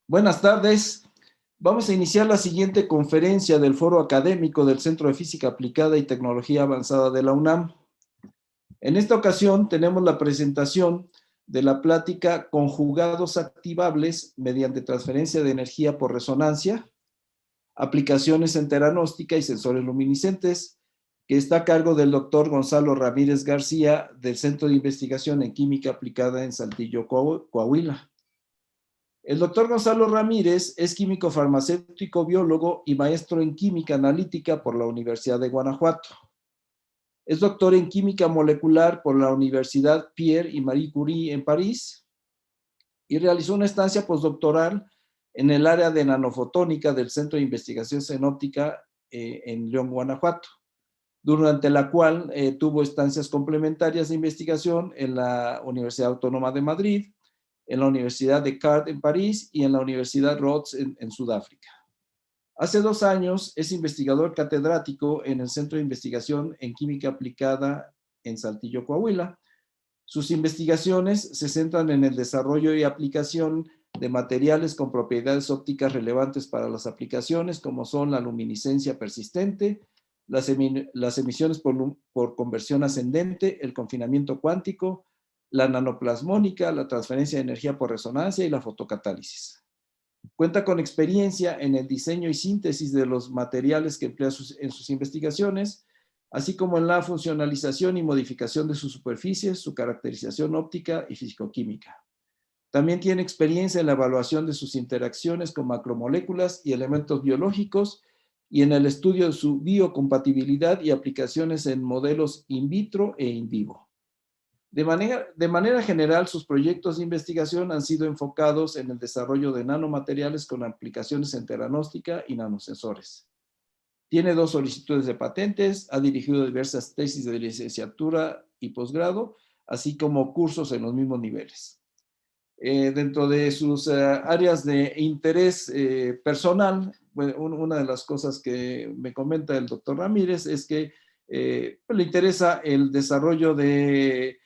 Buenas tardes. Vamos a iniciar la siguiente conferencia del Foro Académico del Centro de Física Aplicada y Tecnología Avanzada de la UNAM. En esta ocasión tenemos la presentación de la plática Conjugados activables mediante transferencia de energía por resonancia, aplicaciones en teranóstica y sensores luminiscentes, que está a cargo del doctor Gonzalo Ramírez García del Centro de Investigación en Química Aplicada en Saltillo, Coahuila. El doctor Gonzalo Ramírez es químico farmacéutico, biólogo y maestro en química analítica por la Universidad de Guanajuato. Es doctor en química molecular por la Universidad Pierre y Marie Curie en París y realizó una estancia postdoctoral en el área de nanofotónica del Centro de Investigación en Óptica en León, Guanajuato, durante la cual tuvo estancias complementarias de investigación en la Universidad Autónoma de Madrid, en la Universidad de Descartes en París y en la Universidad Rhodes en Sudáfrica. Hace 2 años es investigador catedrático en el Centro de Investigación en Química Aplicada en Saltillo, Coahuila. Sus investigaciones se centran en el desarrollo y aplicación de materiales con propiedades ópticas relevantes para las aplicaciones, como son la luminiscencia persistente, las emisiones por conversión ascendente, el confinamiento cuántico, la nanoplasmónica, la transferencia de energía por resonancia y la fotocatálisis. Cuenta con experiencia en el diseño y síntesis de los materiales que emplea en sus investigaciones, así como en la funcionalización y modificación de sus superficies, su caracterización óptica y fisicoquímica. También tiene experiencia en la evaluación de sus interacciones con macromoléculas y elementos biológicos y en el estudio de su biocompatibilidad y aplicaciones en modelos in vitro e in vivo. De manera general, sus proyectos de investigación han sido enfocados en el desarrollo de nanomateriales con aplicaciones en teranóstica y nanosensores. Tiene 2 solicitudes de patentes, ha dirigido diversas tesis de licenciatura y posgrado, así como cursos en los mismos niveles. Dentro de sus áreas de interés personal, bueno, una de las cosas que me comenta el doctor Ramírez es que le interesa el desarrollo de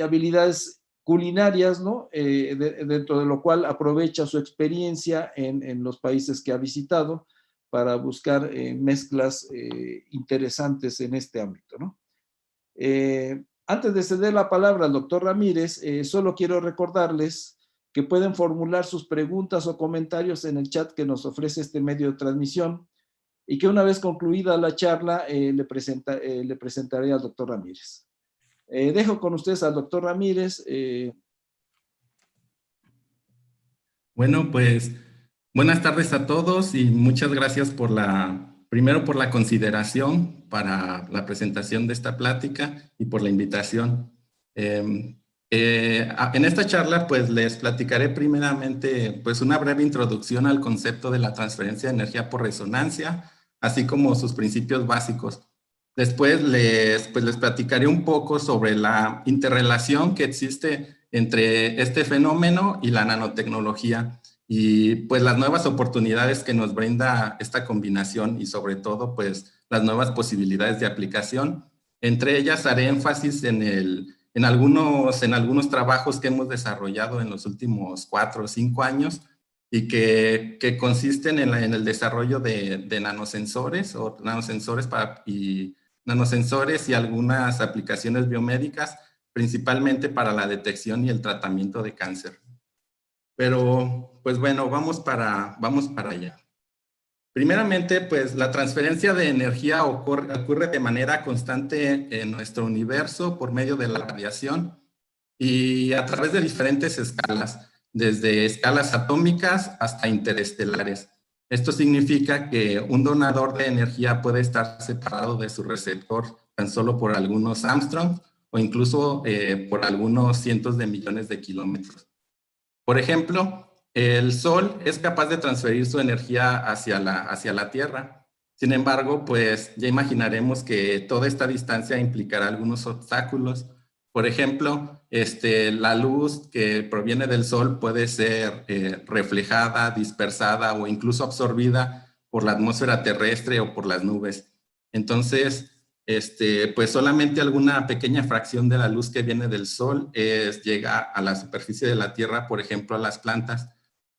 habilidades culinarias, ¿no? Dentro de lo cual aprovecha su experiencia en los países que ha visitado para buscar mezclas interesantes en este ámbito, ¿no? Antes de ceder la palabra al doctor Ramírez, solo quiero recordarles que pueden formular sus preguntas o comentarios en el chat que nos ofrece este medio de transmisión y que una vez concluida la charla le presentaré al doctor Ramírez. Dejo con ustedes al doctor Ramírez. Bueno, pues buenas tardes a todos y muchas gracias primero por la consideración para la presentación de esta plática y por la invitación. En esta charla pues les platicaré primeramente pues una breve introducción al concepto de la transferencia de energía por resonancia, así como sus principios básicos. Después les platicaré un poco sobre la interrelación que existe entre este fenómeno y la nanotecnología y pues las nuevas oportunidades que nos brinda esta combinación y sobre todo pues las nuevas posibilidades de aplicación. Entre ellas haré énfasis en algunos trabajos que hemos desarrollado en los últimos 4 o 5 años y que consisten en el desarrollo de nanosensores nanosensores y algunas aplicaciones biomédicas, principalmente para la detección y el tratamiento de cáncer. Pero, pues bueno, vamos para allá. Primeramente, pues la transferencia de energía ocurre de manera constante en nuestro universo por medio de la radiación y a través de diferentes escalas, desde escalas atómicas hasta interestelares. Esto significa que un donador de energía puede estar separado de su receptor tan solo por algunos Armstrong o incluso por algunos cientos de millones de kilómetros. Por ejemplo, el Sol es capaz de transferir su energía hacia la Tierra. Sin embargo, pues ya imaginaremos que toda esta distancia implicará algunos obstáculos. Por ejemplo, la luz que proviene del Sol puede ser reflejada, dispersada o incluso absorbida por la atmósfera terrestre o por las nubes. Entonces, pues solamente alguna pequeña fracción de la luz que viene del Sol llega a la superficie de la Tierra, por ejemplo, a las plantas.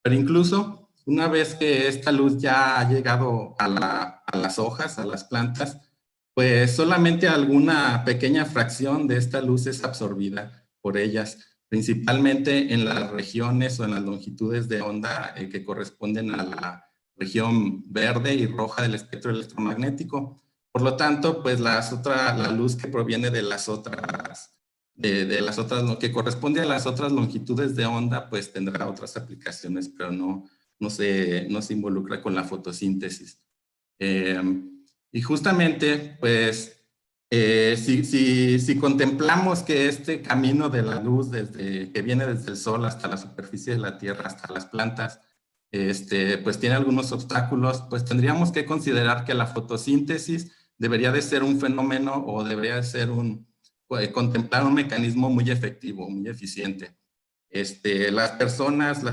Pero incluso una vez que esta luz ya ha llegado a las hojas, a las plantas, pues solamente alguna pequeña fracción de esta luz es absorbida por ellas, principalmente en las regiones o en las longitudes de onda que corresponden a la región verde y roja del espectro electromagnético. Por lo tanto, pues la luz que proviene de las otras, lo que corresponde a las otras longitudes de onda, pues tendrá otras aplicaciones, pero no se involucra con la fotosíntesis. Y justamente, pues, si contemplamos que este camino de la luz que viene desde el Sol hasta la superficie de la Tierra, hasta las plantas, pues tiene algunos obstáculos, pues tendríamos que considerar que la fotosíntesis debería de ser un fenómeno o debería de ser contemplar un mecanismo muy efectivo, muy eficiente. Las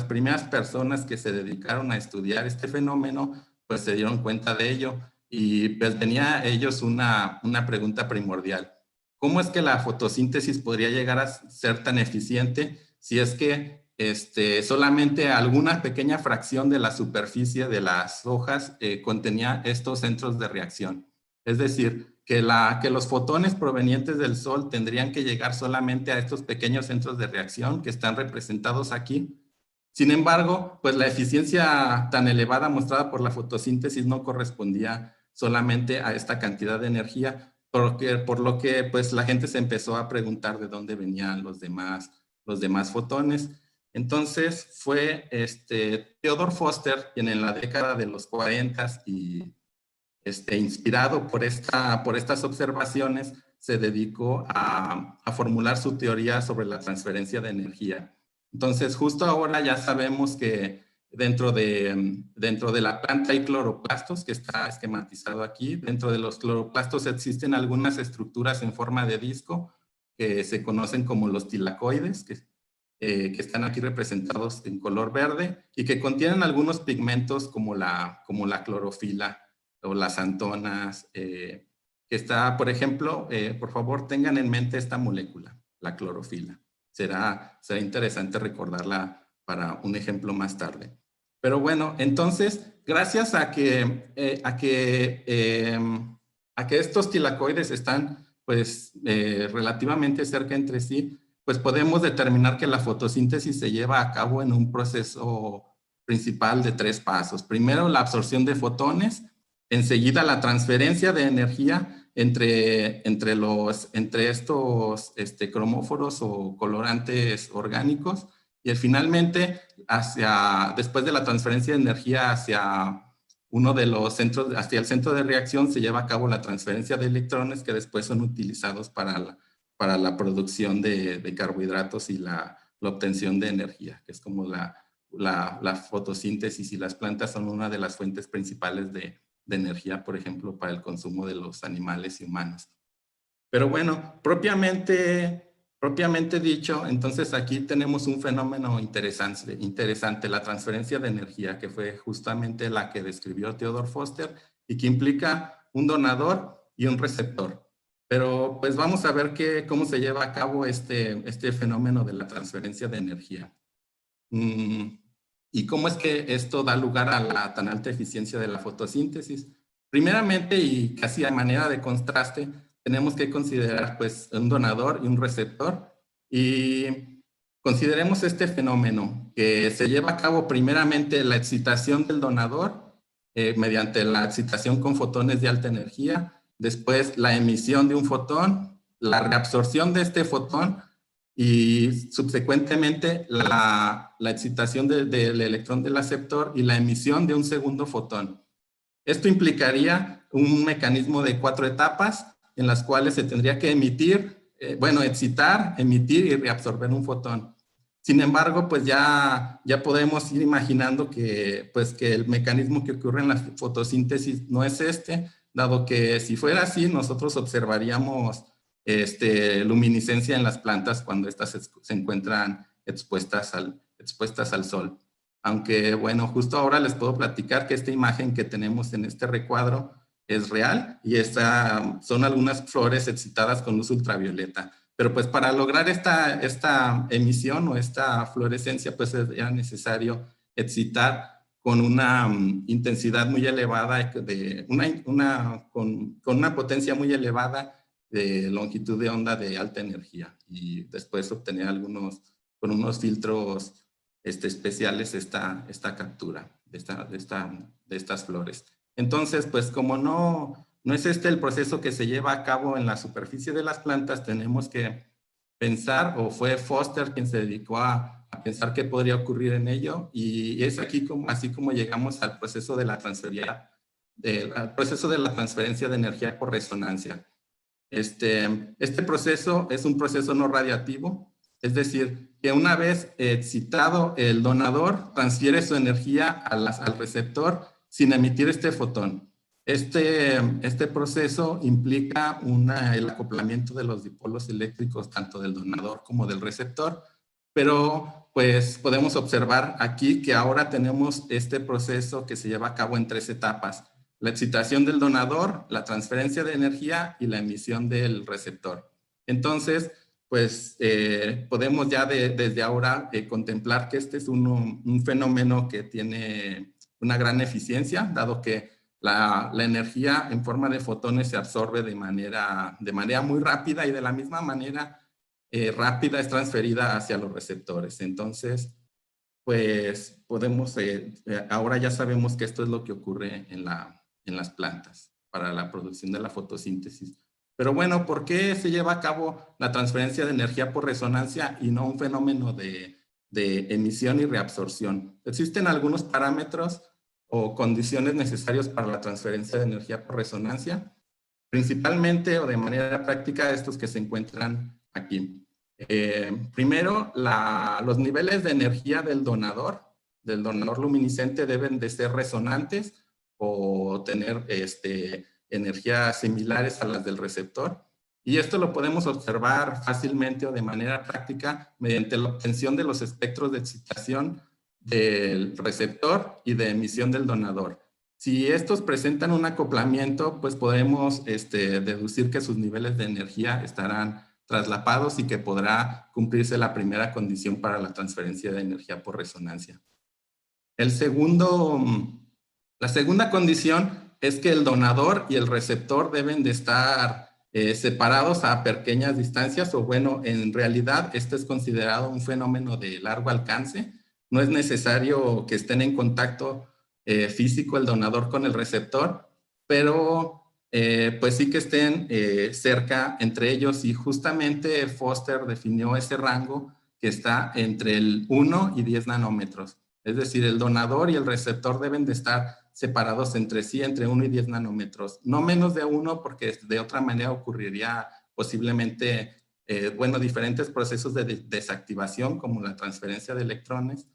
primeras personas que se dedicaron a estudiar este fenómeno, pues se dieron cuenta de ello y pues tenía ellos una pregunta primordial. ¿Cómo es que la fotosíntesis podría llegar a ser tan eficiente si es que solamente alguna pequeña fracción de la superficie de las hojas contenía estos centros de reacción? Es decir, que los fotones provenientes del Sol tendrían que llegar solamente a estos pequeños centros de reacción que están representados aquí. Sin embargo, pues la eficiencia tan elevada mostrada por la fotosíntesis no correspondía solamente a esta cantidad de energía, por lo que pues la gente se empezó a preguntar de dónde venían los demás fotones. Entonces fue Theodore Foster quien en la década de los 40 y inspirado por estas observaciones, se dedicó a formular su teoría sobre la transferencia de energía. Entonces, justo ahora ya sabemos que dentro de la planta hay cloroplastos, que está esquematizado aquí. Dentro de los cloroplastos existen algunas estructuras en forma de disco que se conocen como los tilacoides, que están aquí representados en color verde y que contienen algunos pigmentos como la clorofila o las antonas, que está, por ejemplo, por favor tengan en mente esta molécula, la clorofila. Será interesante recordarla para un ejemplo más tarde. Pero bueno, entonces, gracias a que estos tilacoides están pues relativamente cerca entre sí, pues podemos determinar que la fotosíntesis se lleva a cabo en un proceso principal de 3 pasos. Primero, la absorción de fotones. Enseguida, la transferencia de energía entre estos cromóforos o colorantes orgánicos. Y finalmente, después de la transferencia de energía hacia uno de los centros, hacia el centro de reacción, se lleva a cabo la transferencia de electrones que después son utilizados para la producción de carbohidratos y la obtención de energía, que es como la fotosíntesis, y las plantas son una de las fuentes principales de energía, por ejemplo, para el consumo de los animales y humanos. Pero bueno, propiamente dicho, entonces aquí tenemos un fenómeno interesante, la transferencia de energía, que fue justamente la que describió Theodore Foster y que implica un donador y un receptor. Pero pues vamos a ver cómo se lleva a cabo este fenómeno de la transferencia de energía. ¿Y cómo es que esto da lugar a la tan alta eficiencia de la fotosíntesis? Primeramente, y casi a manera de contraste, tenemos que considerar pues un donador y un receptor, y consideremos este fenómeno que se lleva a cabo primeramente la excitación del donador mediante la excitación con fotones de alta energía, después la emisión de un fotón, la reabsorción de este fotón y subsecuentemente la excitación del electrón del aceptor y la emisión de un segundo fotón. Esto implicaría un mecanismo de 4 etapas en las cuales se tendría que excitar, emitir y reabsorber un fotón. Sin embargo, pues ya podemos ir imaginando que el mecanismo que ocurre en la fotosíntesis no es dado que si fuera así, nosotros observaríamos luminiscencia en las plantas cuando estas se encuentran expuestas al sol. Aunque, bueno, justo ahora les puedo platicar que esta imagen que tenemos en este recuadro es real y son algunas flores excitadas con luz ultravioleta. Pero pues para lograr esta emisión o esta fluorescencia, pues era necesario excitar con una intensidad muy elevada, con una potencia muy elevada de longitud de onda de alta energía, y después obtener con unos filtros especiales esta captura de estas flores. Entonces, pues como no es el proceso que se lleva a cabo en la superficie de las plantas, tenemos que pensar, o fue Foster quien se dedicó a pensar qué podría ocurrir en ello, y es así como llegamos al proceso de la transferencia de energía por resonancia. Este proceso es un proceso no radiativo, es decir, que una vez excitado el donador transfiere su energía al receptor sin emitir este fotón. Este proceso implica el acoplamiento de los dipolos eléctricos tanto del donador como del receptor, pero pues podemos observar aquí que ahora tenemos este proceso que se lleva a cabo en 3 etapas: la excitación del donador, la transferencia de energía y la emisión del receptor. Entonces, pues podemos ya desde ahora contemplar que este es un fenómeno que tiene una gran eficiencia, dado que la energía en forma de fotones se absorbe de manera muy rápida, y de la misma manera rápida es transferida hacia los receptores. Entonces, pues podemos, ahora ya sabemos que esto es lo que ocurre en las plantas para la producción de la fotosíntesis. Pero bueno, ¿por qué se lleva a cabo la transferencia de energía por resonancia y no un fenómeno de emisión y reabsorción? Existen algunos parámetros o condiciones necesarias para la transferencia de energía por resonancia, principalmente o de manera práctica estos que se encuentran aquí. Primero, los niveles de energía del donador luminiscente deben de ser resonantes o tener energías similares a las del receptor. Y esto lo podemos observar fácilmente o de manera práctica mediante la obtención de los espectros de excitación del receptor y de emisión del donador. Si estos presentan un acoplamiento, pues podemos deducir que sus niveles de energía estarán traslapados y que podrá cumplirse la primera condición para la transferencia de energía por resonancia. La segunda condición es que el donador y el receptor deben de estar separados a pequeñas distancias, o bueno, en realidad esto es considerado un fenómeno de largo alcance. No es necesario que estén en contacto físico el donador con el receptor, pero pues sí que estén cerca entre ellos, y justamente Foster definió ese rango que está entre el 1 y 10 nanómetros. Es decir, el donador y el receptor deben de estar separados entre sí, entre 1 y 10 nanómetros. No menos de 1, porque de otra manera ocurriría posiblemente, diferentes procesos de desactivación, como la transferencia de electrones,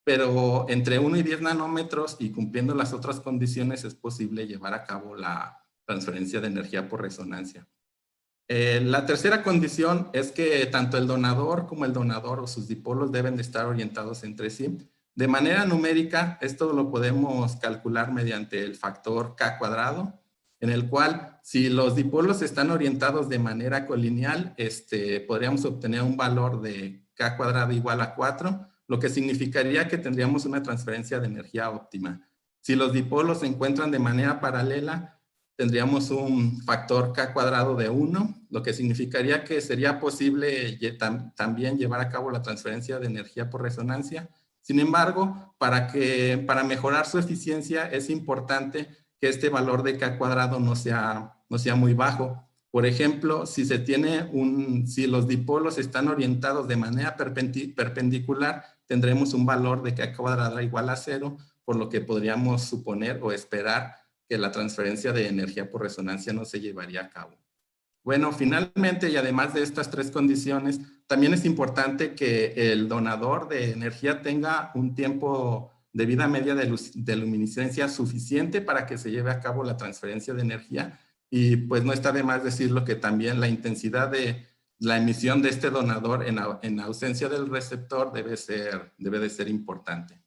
pero entre 1 y 10 nanómetros y cumpliendo las otras condiciones es posible llevar a cabo la transferencia de energía por resonancia. La tercera condición es que tanto el donador como el donador o sus dipolos deben de estar orientados entre sí. De manera numérica, esto lo podemos calcular mediante el factor K cuadrado, en el cual si los dipolos están orientados de manera colineal, podríamos obtener un valor de K cuadrado igual a 4, lo que significaría que tendríamos una transferencia de energía óptima. Si los dipolos se encuentran de manera paralela, tendríamos un factor K cuadrado de 1, lo que significaría que sería posible también llevar a cabo la transferencia de energía por resonancia. Sin embargo, para mejorar su eficiencia es importante que este valor de K cuadrado no sea muy bajo. Por ejemplo, si los dipolos están orientados de manera perpendicular, tendremos un valor de K cuadrado igual a 0, por lo que podríamos suponer o esperar que la transferencia de energía por resonancia no se llevaría a cabo. Bueno, finalmente, y además de estas 3 condiciones, también es importante que el donador de energía tenga un tiempo de vida media de luminiscencia suficiente para que se lleve a cabo la transferencia de energía. Y pues no está de más decirlo que también la intensidad de la emisión de este donador en ausencia del receptor debe de ser importante.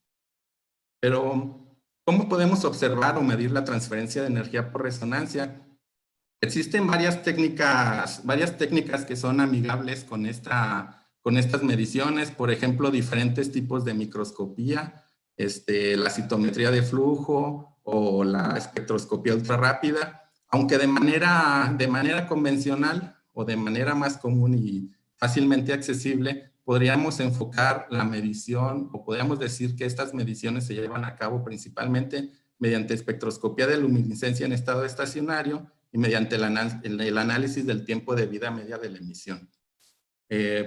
Pero, ¿cómo podemos observar o medir la transferencia de energía por resonancia? Existen varias técnicas que son amigables con estas mediciones, por ejemplo, diferentes tipos de microscopía. la citometría de flujo o la espectroscopía ultrarrápida, aunque de manera convencional o de manera más común y fácilmente accesible, podríamos enfocar la medición o podríamos decir que estas mediciones se llevan a cabo principalmente mediante espectroscopía de luminiscencia en estado estacionario y mediante el análisis del tiempo de vida media de la emisión.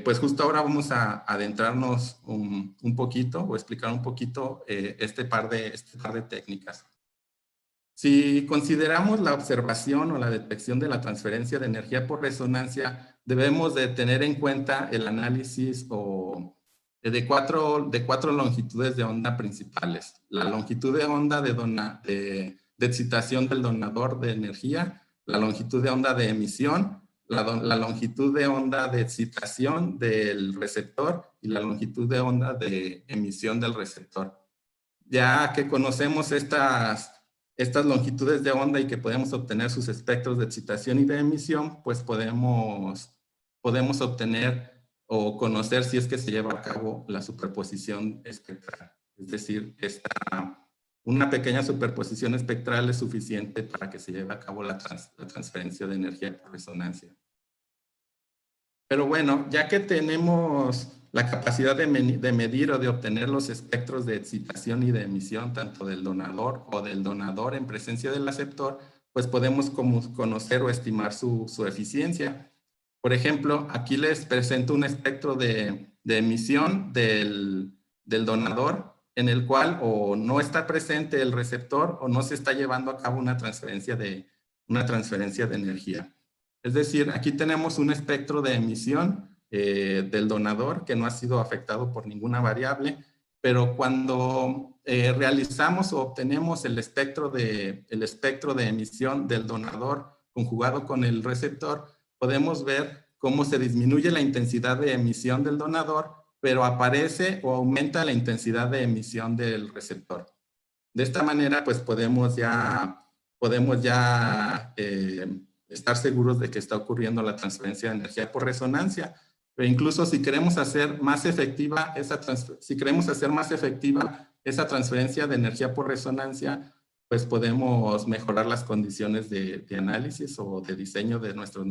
Pues justo ahora vamos a adentrarnos un poquito o explicar un poquito este par de técnicas. Si consideramos la observación o la detección de la transferencia de energía por resonancia, debemos de tener en cuenta el análisis de cuatro longitudes de onda principales. La longitud de onda de excitación del donador de energía, la longitud de onda de emisión, la longitud de onda de excitación del receptor y la longitud de onda de emisión del receptor. Ya que conocemos estas longitudes de onda y que podemos obtener sus espectros de excitación y de emisión, pues podemos obtener o conocer si es que se lleva a cabo la superposición espectral. Es decir, una pequeña superposición espectral es suficiente para que se lleve a cabo la transferencia de energía por resonancia. Pero bueno, ya que tenemos la capacidad de medir o de obtener los espectros de excitación y de emisión, tanto del donador o del donador en presencia del aceptor, pues podemos conocer o estimar su eficiencia. Por ejemplo, aquí les presento un espectro de emisión del donador, en el cual o no está presente el receptor o no se está llevando a cabo una transferencia de energía. Es decir, aquí tenemos un espectro de emisión del donador que no ha sido afectado por ninguna variable, pero cuando realizamos o obtenemos el espectro de emisión del donador conjugado con el receptor, podemos ver cómo se disminuye la intensidad de emisión del donador, pero aparece o aumenta la intensidad de emisión del receptor. De esta manera, pues podemos ya estar seguros de que está ocurriendo la transferencia de energía por resonancia. Pero incluso si queremos hacer más efectiva esa transferencia de energía por resonancia, pues podemos mejorar las condiciones de análisis o de diseño de nuestros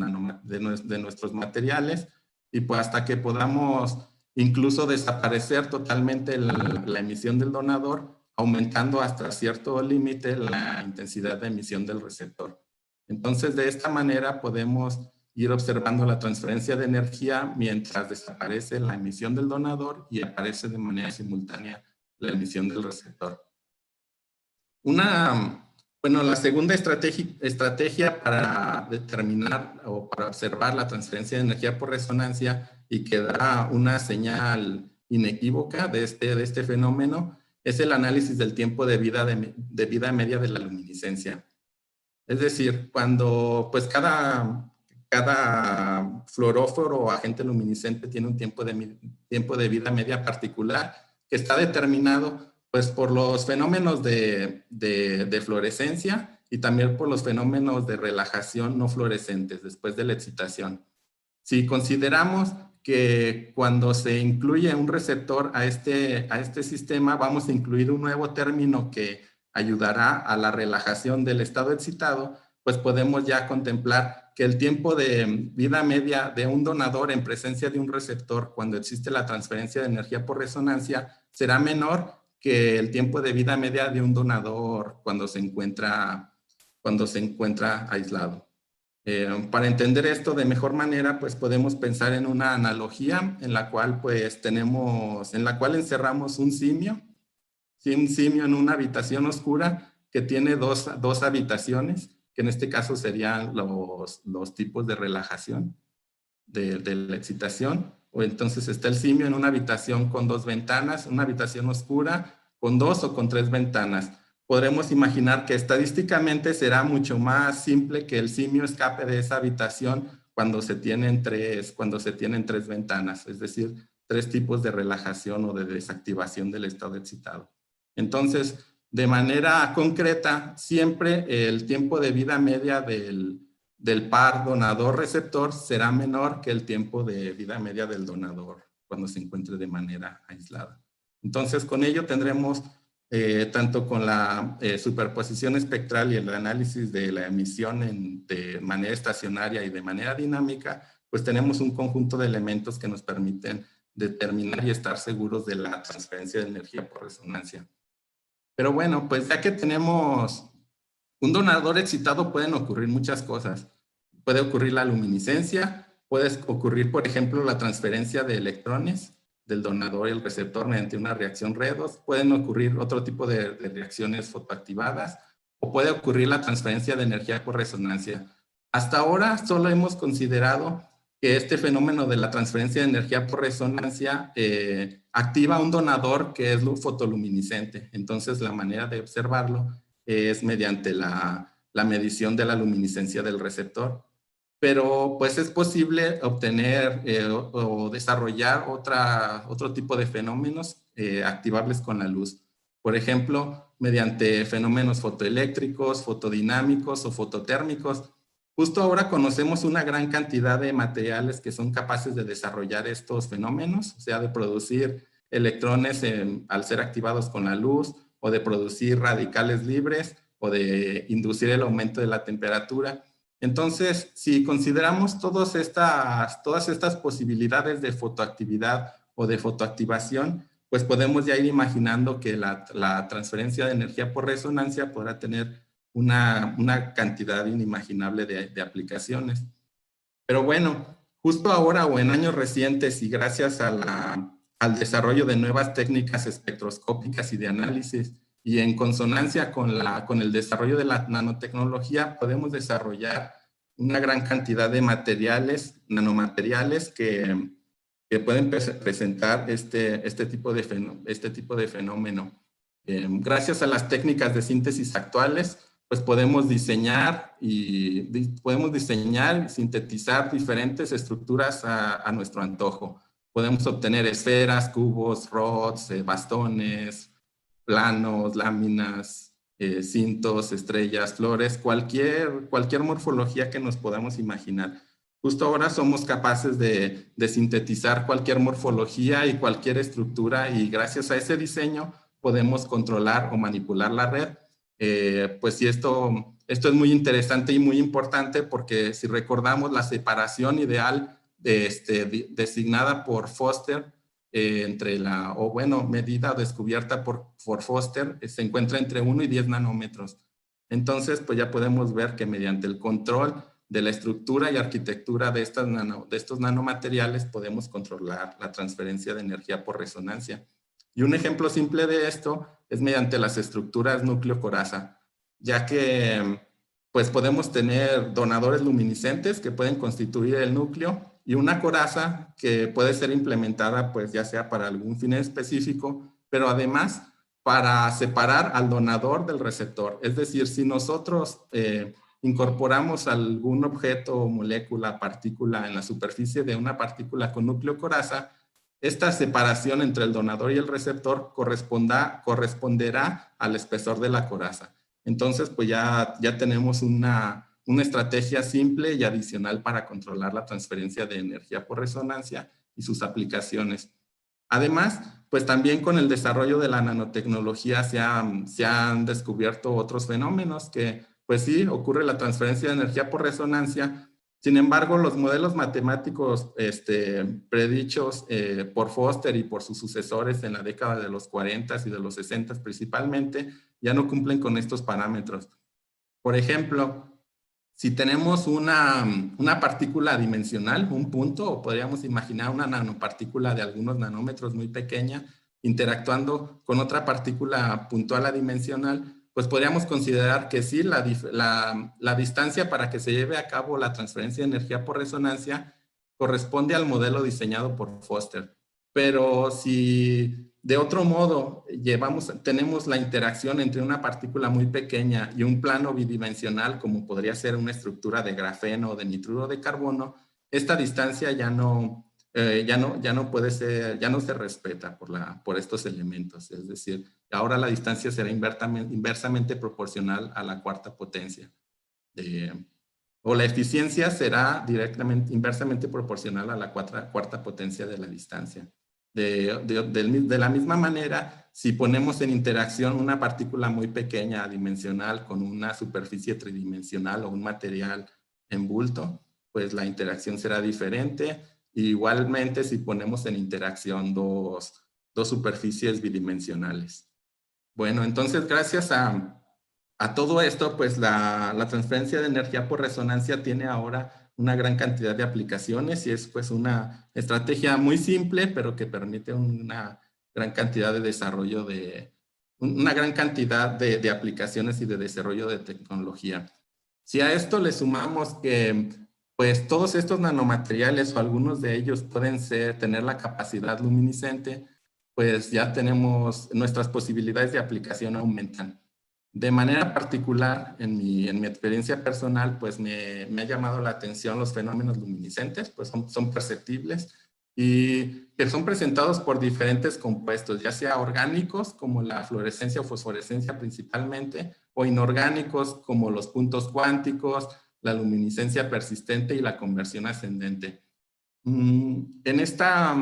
materiales, y pues hasta que podamos incluso desaparecer totalmente la emisión del donador, aumentando hasta cierto límite la intensidad de emisión del receptor. Entonces, de esta manera podemos ir observando la transferencia de energía mientras desaparece la emisión del donador y aparece de manera simultánea la emisión del receptor. La segunda estrategia para determinar o para observar la transferencia de energía por resonancia y que da una señal inequívoca de este fenómeno es el análisis del tiempo de vida media de la luminiscencia. Es decir, cuando pues cada fluoróforo o agente luminiscente tiene un tiempo de vida media particular que está determinado pues por los fenómenos de fluorescencia y también por los fenómenos de relajación no fluorescentes después de la excitación. Si consideramos que cuando se incluye un receptor a este sistema, vamos a incluir un nuevo término que ayudará a la relajación del estado excitado, pues podemos ya contemplar que el tiempo de vida media de un donador en presencia de un receptor cuando existe la transferencia de energía por resonancia será menor que el tiempo de vida media de un donador cuando se encuentra aislado. Para entender esto de mejor manera, pues podemos pensar en una analogía en la cual encerramos un simio en una habitación oscura que tiene dos habitaciones, que en este caso serían los tipos de relajación de la excitación. O entonces está el simio en una habitación con 2 ventanas, una habitación oscura con 2 o con 3 ventanas. Podremos imaginar que estadísticamente será mucho más simple que el simio escape de esa habitación cuando se tienen 3 ventanas, es decir, 3 tipos de relajación o de desactivación del estado excitado. Entonces, de manera concreta, siempre el tiempo de vida media del par donador-receptor será menor que el tiempo de vida media del donador cuando se encuentre de manera aislada. Entonces, con ello tendremos tanto con la superposición espectral y el análisis de la emisión de manera estacionaria y de manera dinámica, pues tenemos un conjunto de elementos que nos permiten determinar y estar seguros de la transferencia de energía por resonancia. Pero bueno, pues ya que tenemos un donador excitado, pueden ocurrir muchas cosas. Puede ocurrir la luminiscencia, puede ocurrir, por ejemplo, la transferencia de electrones del donador y el receptor mediante una reacción redox, pueden ocurrir otro tipo de reacciones fotoactivadas, o puede ocurrir la transferencia de energía por resonancia. Hasta ahora solo hemos considerado que este fenómeno de la transferencia de energía por resonancia activa un donador que es fotoluminiscente. Entonces, la manera de observarlo es mediante la medición de la luminiscencia del receptor. Pero pues es posible obtener o desarrollar otro tipo de fenómenos activables con la luz. Por ejemplo, mediante fenómenos fotoeléctricos, fotodinámicos o fototérmicos. Justo ahora conocemos una gran cantidad de materiales que son capaces de desarrollar estos fenómenos, o sea, de producir electrones al ser activados con la luz, o de producir radicales libres, o de inducir el aumento de la temperatura. Entonces, si consideramos todas estas posibilidades de fotoactividad o de fotoactivación, pues podemos ya ir imaginando que la transferencia de energía por resonancia podrá tener una cantidad inimaginable de aplicaciones. Pero bueno, justo ahora o en años recientes y gracias al desarrollo de nuevas técnicas espectroscópicas y de análisis, y en consonancia con el desarrollo de la nanotecnología, podemos desarrollar una gran cantidad de materiales, nanomateriales que pueden presentar este tipo de fenómeno. Gracias a las técnicas de síntesis actuales, pues podemos diseñar y sintetizar diferentes estructuras a nuestro antojo. Podemos obtener esferas, cubos, rods, bastones, planos, láminas, cintos, estrellas, flores, cualquier morfología que nos podamos imaginar. Justo ahora somos capaces de sintetizar cualquier morfología y cualquier estructura, y gracias a ese diseño podemos controlar o manipular la red. Pues sí, esto es muy interesante y muy importante, porque si recordamos la separación ideal designada por Foster, medida o descubierta por Foster, se encuentra entre 1 y 10 nanómetros. Entonces, pues ya podemos ver que mediante el control de la estructura y arquitectura de estos nanomateriales podemos controlar la transferencia de energía por resonancia. Y un ejemplo simple de esto es mediante las estructuras núcleo-coraza, ya que pues podemos tener donadores luminiscentes que pueden constituir el núcleo, y una coraza que puede ser implementada pues ya sea para algún fin específico, pero además para separar al donador del receptor. Es decir, si nosotros incorporamos algún objeto, molécula, partícula en la superficie de una partícula con núcleo coraza, esta separación entre el donador y el receptor corresponderá al espesor de la coraza. Entonces, pues ya tenemos una estrategia simple y adicional para controlar la transferencia de energía por resonancia y sus aplicaciones. Además, pues también con el desarrollo de la nanotecnología se han descubierto otros fenómenos que, pues sí, ocurre la transferencia de energía por resonancia. Sin embargo, los modelos matemáticos predichos por Foster y por sus sucesores en la década de los 40 y de los 60 principalmente, ya no cumplen con estos parámetros. Por ejemplo, si tenemos una partícula dimensional, un punto, o podríamos imaginar una nanopartícula de algunos nanómetros muy pequeña, interactuando con otra partícula puntual adimensional, pues podríamos considerar que sí, la distancia para que se lleve a cabo la transferencia de energía por resonancia corresponde al modelo diseñado por Foster. Pero si de otro modo tenemos la interacción entre una partícula muy pequeña y un plano bidimensional, como podría ser una estructura de grafeno o de nitruro de carbono, esta distancia ya no puede ser, ya no se respeta por estos elementos. Es decir, ahora la distancia será inversamente proporcional a la cuarta potencia. O la eficiencia será inversamente proporcional a la cuarta potencia de la distancia. De la misma manera, si ponemos en interacción una partícula muy pequeña dimensional con una superficie tridimensional o un material en bulto, pues la interacción será diferente. Igualmente si ponemos en interacción dos superficies bidimensionales. Bueno, entonces gracias a todo esto, pues la transferencia de energía por resonancia tiene ahora una gran cantidad de aplicaciones y es pues una estrategia muy simple, pero que permite una gran cantidad de desarrollo una gran cantidad de aplicaciones y de desarrollo de tecnología. Si a esto le sumamos que pues todos estos nanomateriales o algunos de ellos pueden tener la capacidad luminiscente, pues ya tenemos, nuestras posibilidades de aplicación aumentan. De manera particular, en mi experiencia personal, pues me ha llamado la atención los fenómenos luminiscentes, pues son perceptibles y que son presentados por diferentes compuestos, ya sea orgánicos, como la fluorescencia o fosforescencia principalmente, o inorgánicos, como los puntos cuánticos, la luminiscencia persistente y la conversión ascendente. En esta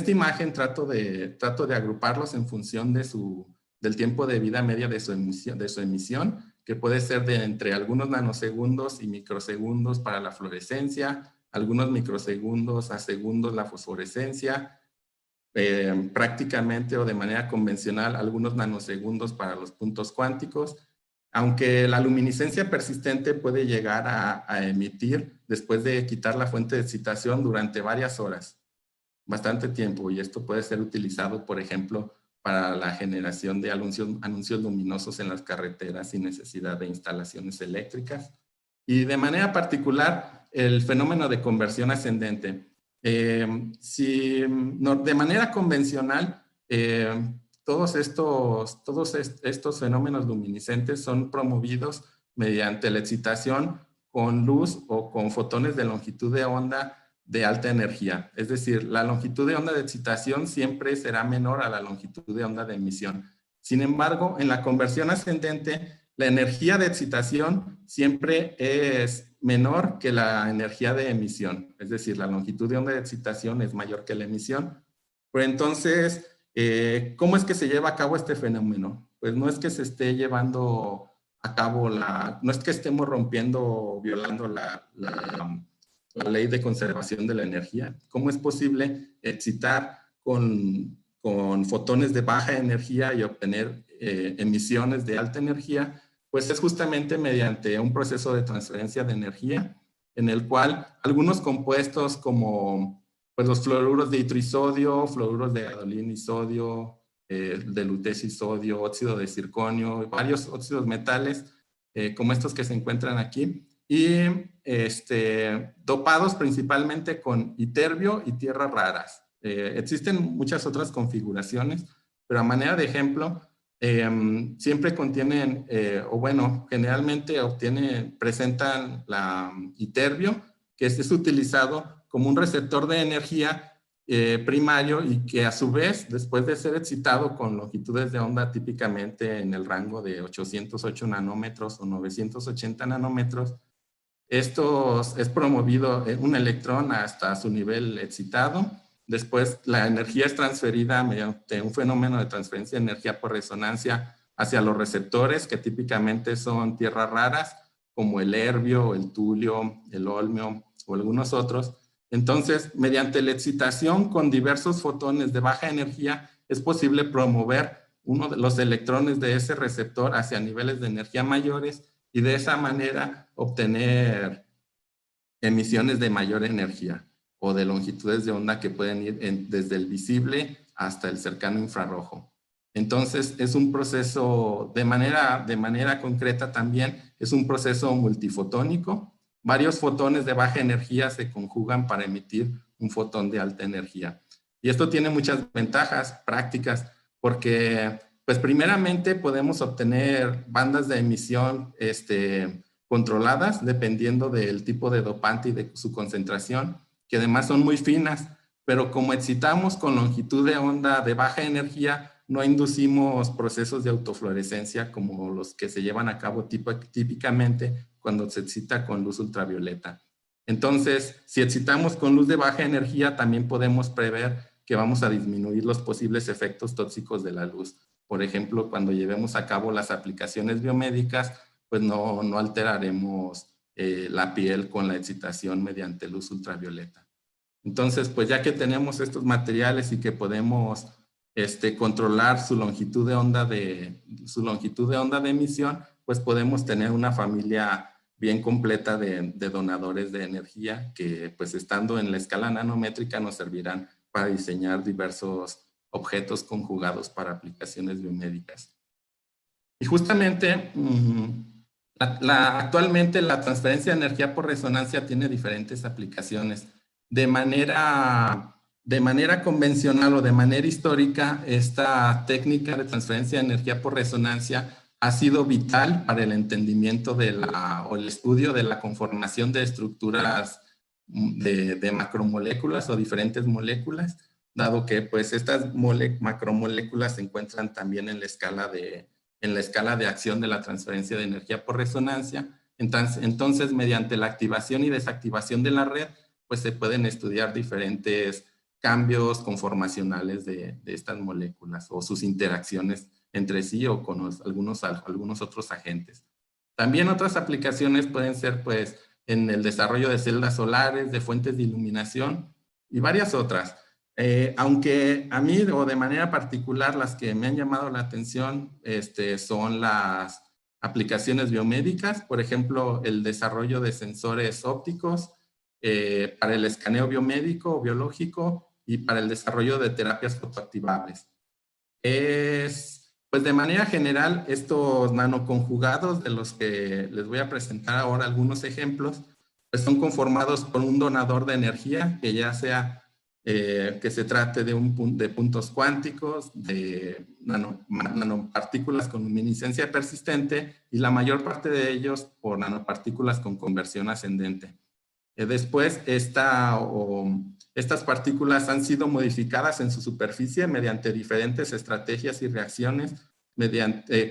imagen trato de agruparlos en función del tiempo de vida media de su emisión, que puede ser de entre algunos nanosegundos y microsegundos para la fluorescencia, algunos microsegundos a segundos la fosforescencia, prácticamente o de manera convencional algunos nanosegundos para los puntos cuánticos, aunque la luminiscencia persistente puede llegar a emitir después de quitar la fuente de excitación durante varias horas, bastante tiempo, y esto puede ser utilizado, por ejemplo, para la generación de anuncios luminosos en las carreteras sin necesidad de instalaciones eléctricas. Y de manera particular, el fenómeno de conversión ascendente. De manera convencional, todos estos fenómenos luminiscentes son promovidos mediante la excitación con luz o con fotones de longitud de onda de alta energía. Es decir, la longitud de onda de excitación siempre será menor a la longitud de onda de emisión. Sin embargo, en la conversión ascendente, la energía de excitación siempre es menor que la energía de emisión. Es decir, la longitud de onda de excitación es mayor que la emisión. Pero entonces, ¿cómo es que se lleva a cabo este fenómeno? Pues no es que se esté llevando a cabo no es que estemos rompiendo o violando la ley de conservación de la energía. ¿Cómo es posible excitar con fotones de baja energía y obtener emisiones de alta energía? Pues es justamente mediante un proceso de transferencia de energía en el cual algunos compuestos como pues los fluoruros de itrio y sodio, fluoruros de gadolino y sodio, de lutecio y sodio, óxido de circonio, varios óxidos metales como estos que se encuentran aquí, y dopados principalmente con iterbio y tierras raras. Existen muchas otras configuraciones, pero a manera de ejemplo, siempre contienen, o bueno, generalmente presentan la iterbio, que es utilizado como un receptor de energía primario y que a su vez, después de ser excitado con longitudes de onda típicamente en el rango de 808 nanómetros o 980 nanómetros, esto es promovido un electrón hasta su nivel excitado. Después la energía es transferida mediante un fenómeno de transferencia de energía por resonancia hacia los receptores, que típicamente son tierras raras, como el erbio, el tulio, el olmio o algunos otros. Entonces, mediante la excitación con diversos fotones de baja energía, es posible promover uno de los electrones de ese receptor hacia niveles de energía mayores y de esa manera obtener emisiones de mayor energía o de longitudes de onda que pueden ir desde el visible hasta el cercano infrarrojo. Entonces, es un proceso de manera concreta también, es un proceso multifotónico. Varios fotones de baja energía se conjugan para emitir un fotón de alta energía. Y esto tiene muchas ventajas prácticas porque, pues primeramente podemos obtener bandas de emisión controladas dependiendo del tipo de dopante y de su concentración, que además son muy finas, pero como excitamos con longitud de onda de baja energía, no inducimos procesos de autofluorescencia como los que se llevan a cabo típicamente cuando se excita con luz ultravioleta. Entonces, si excitamos con luz de baja energía, también podemos prever que vamos a disminuir los posibles efectos tóxicos de la luz. Por ejemplo, cuando llevemos a cabo las aplicaciones biomédicas, pues no alteraremos la piel con la excitación mediante luz ultravioleta. Entonces, pues ya que tenemos estos materiales y que podemos controlar su longitud de onda de emisión, pues podemos tener una familia bien completa de donadores de energía que, pues estando en la escala nanométrica, nos servirán para diseñar diversos objetos conjugados para aplicaciones biomédicas. Y justamente, actualmente la transferencia de energía por resonancia tiene diferentes aplicaciones. De manera convencional o de manera histórica, esta técnica de transferencia de energía por resonancia ha sido vital para el entendimiento o el estudio de la conformación de estructuras de macromoléculas o diferentes moléculas, dado que pues estas macromoléculas se encuentran también en la escala de acción de la transferencia de energía por resonancia. Entonces, mediante la activación y desactivación de la red, pues se pueden estudiar diferentes cambios conformacionales de estas moléculas o sus interacciones entre sí o con algunos otros agentes. También otras aplicaciones pueden ser pues en el desarrollo de celdas solares, de fuentes de iluminación y varias otras. Aunque a mí o de manera particular las que me han llamado la atención son las aplicaciones biomédicas, por ejemplo, el desarrollo de sensores ópticos para el escaneo biomédico o biológico y para el desarrollo de terapias fotoactivables. Pues de manera general, estos nanoconjugados de los que les voy a presentar ahora algunos ejemplos, pues son conformados por un donador de energía, que ya sea que se trate de puntos cuánticos, de nanopartículas con luminiscencia persistente y la mayor parte de ellos por nanopartículas con conversión ascendente. Después, estas partículas han sido modificadas en su superficie mediante diferentes estrategias y reacciones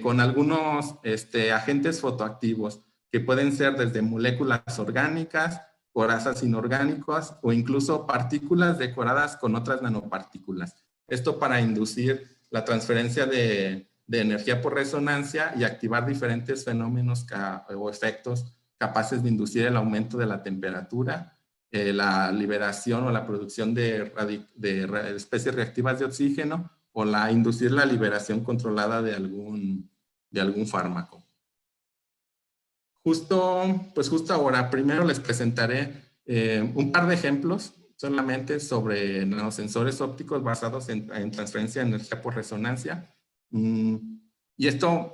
con algunos agentes fotoactivos que pueden ser desde moléculas orgánicas, corazas inorgánicas o incluso partículas decoradas con otras nanopartículas. Esto para inducir la transferencia de energía por resonancia y activar diferentes fenómenos o efectos capaces de inducir el aumento de la temperatura, la liberación o la producción de especies reactivas de oxígeno o inducir la liberación controlada de algún fármaco. Justo ahora, primero les presentaré un par de ejemplos solamente sobre nanosensores ópticos basados en transferencia de energía por resonancia. Y esto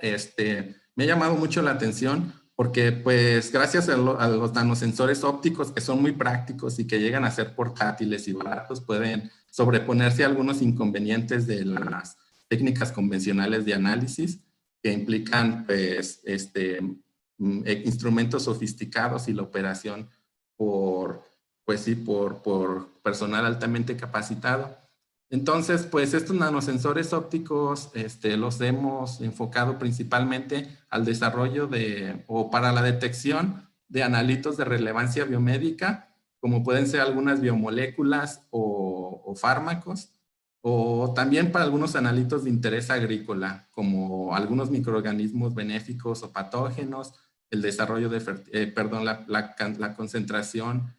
me ha llamado mucho la atención porque pues gracias a los nanosensores ópticos que son muy prácticos y que llegan a ser portátiles y baratos, pueden sobreponerse a algunos inconvenientes de las técnicas convencionales de análisis que implican pues instrumentos sofisticados y la operación por personal altamente capacitado. Entonces, pues estos nanosensores ópticos los hemos enfocado principalmente al desarrollo o para la detección de analitos de relevancia biomédica, como pueden ser algunas biomoléculas o fármacos, o también para algunos analitos de interés agrícola, como algunos microorganismos benéficos o patógenos, el desarrollo la concentración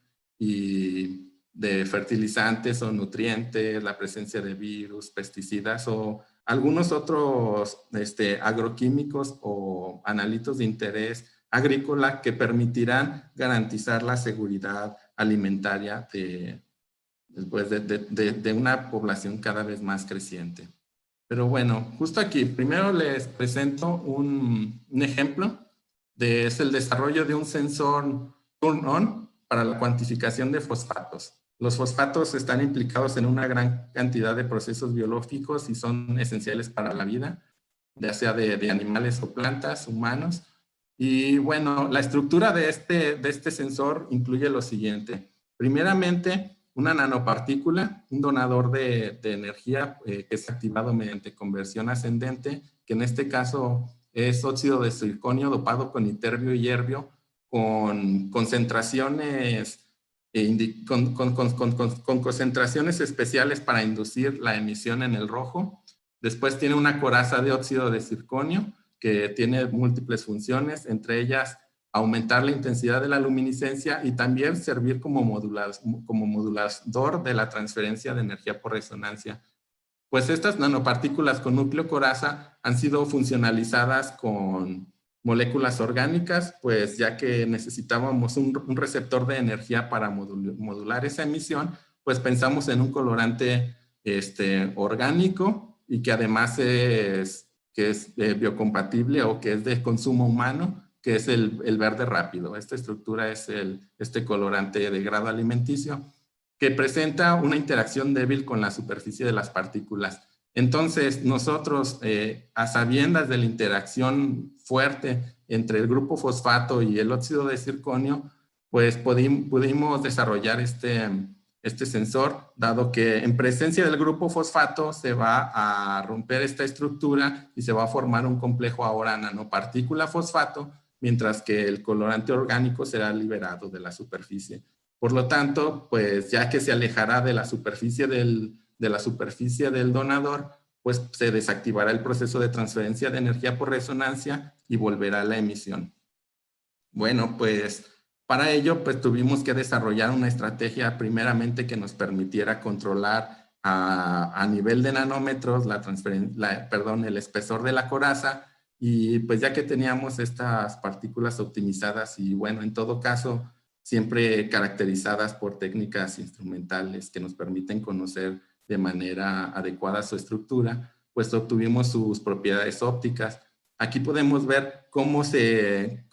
de fertilizantes o nutrientes, la presencia de virus, pesticidas o algunos otros agroquímicos o analitos de interés agrícola que permitirán garantizar la seguridad alimentaria de una población cada vez más creciente. Pero bueno, justo aquí, primero les presento un ejemplo. Es el desarrollo de un sensor turn-on para la cuantificación de fosfatos. Los fosfatos están implicados en una gran cantidad de procesos biológicos y son esenciales para la vida, ya sea de animales o plantas, humanos. Y bueno, la estructura de este sensor incluye lo siguiente. Primeramente, una nanopartícula, un donador de energía que es activado mediante conversión ascendente, que en este caso es óxido de circonio dopado con iterbio y yerbio con concentraciones con concentraciones especiales para inducir la emisión en el rojo. Después tiene una coraza de óxido de circonio que tiene múltiples funciones, entre ellas aumentar la intensidad de la luminiscencia y también servir como modulador de la transferencia de energía por resonancia. Pues estas nanopartículas con núcleo coraza han sido funcionalizadas con moléculas orgánicas, pues ya que necesitábamos un receptor de energía para modular esa emisión, pues pensamos en un colorante orgánico y que además es biocompatible o que es de consumo humano, que es el verde rápido. Esta estructura es este colorante de grado alimenticio que presenta una interacción débil con la superficie de las partículas. Entonces, nosotros, a sabiendas de la interacción fuerte entre el grupo fosfato y el óxido de circonio, pues pudimos desarrollar este sensor, dado que en presencia del grupo fosfato se va a romper esta estructura y se va a formar un complejo ahora nanopartícula fosfato, mientras que el colorante orgánico será liberado de la superficie. Por lo tanto, pues ya que se alejará de la superficie del donador, pues se desactivará el proceso de transferencia de energía por resonancia y volverá a la emisión. Bueno, pues para ello pues tuvimos que desarrollar una estrategia primeramente que nos permitiera controlar a nivel de nanómetros el espesor de la coraza, y pues ya que teníamos estas partículas optimizadas y bueno, en todo caso siempre caracterizadas por técnicas instrumentales que nos permiten conocer de manera adecuada su estructura, pues obtuvimos sus propiedades ópticas. Aquí podemos ver cómo se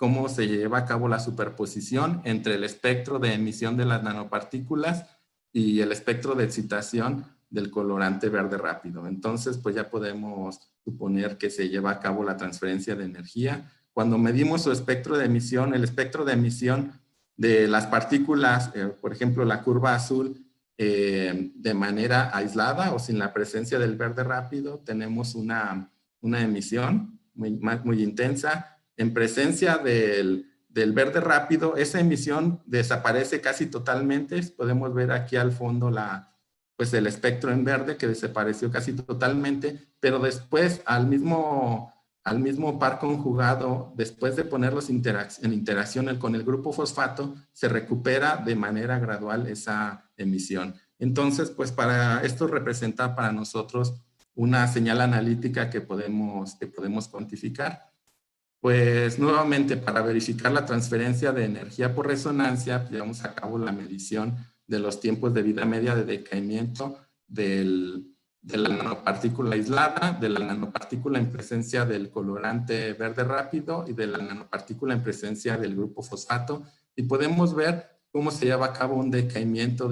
lleva a cabo la superposición entre el espectro de emisión de las nanopartículas y el espectro de excitación del colorante verde rápido. Entonces, pues ya podemos suponer que se lleva a cabo la transferencia de energía. Cuando medimos su espectro de emisión, el espectro de emisión de las partículas, por ejemplo, la curva azul, de manera aislada o sin la presencia del verde rápido, tenemos una emisión muy intensa. En presencia del verde rápido, esa emisión desaparece casi totalmente. Podemos ver aquí al fondo pues el espectro en verde que desapareció casi totalmente, pero después al mismo par conjugado, después de ponerlos en interacción con el grupo fosfato, se recupera de manera gradual esa emisión. Entonces, pues para esto representa para nosotros una señal analítica que podemos cuantificar. Pues nuevamente, para verificar la transferencia de energía por resonancia, llevamos a cabo la medición de los tiempos de vida media de decaimiento de la nanopartícula aislada, de la nanopartícula en presencia del colorante verde rápido y de la nanopartícula en presencia del grupo fosfato, y podemos ver cómo se lleva a cabo un decaimiento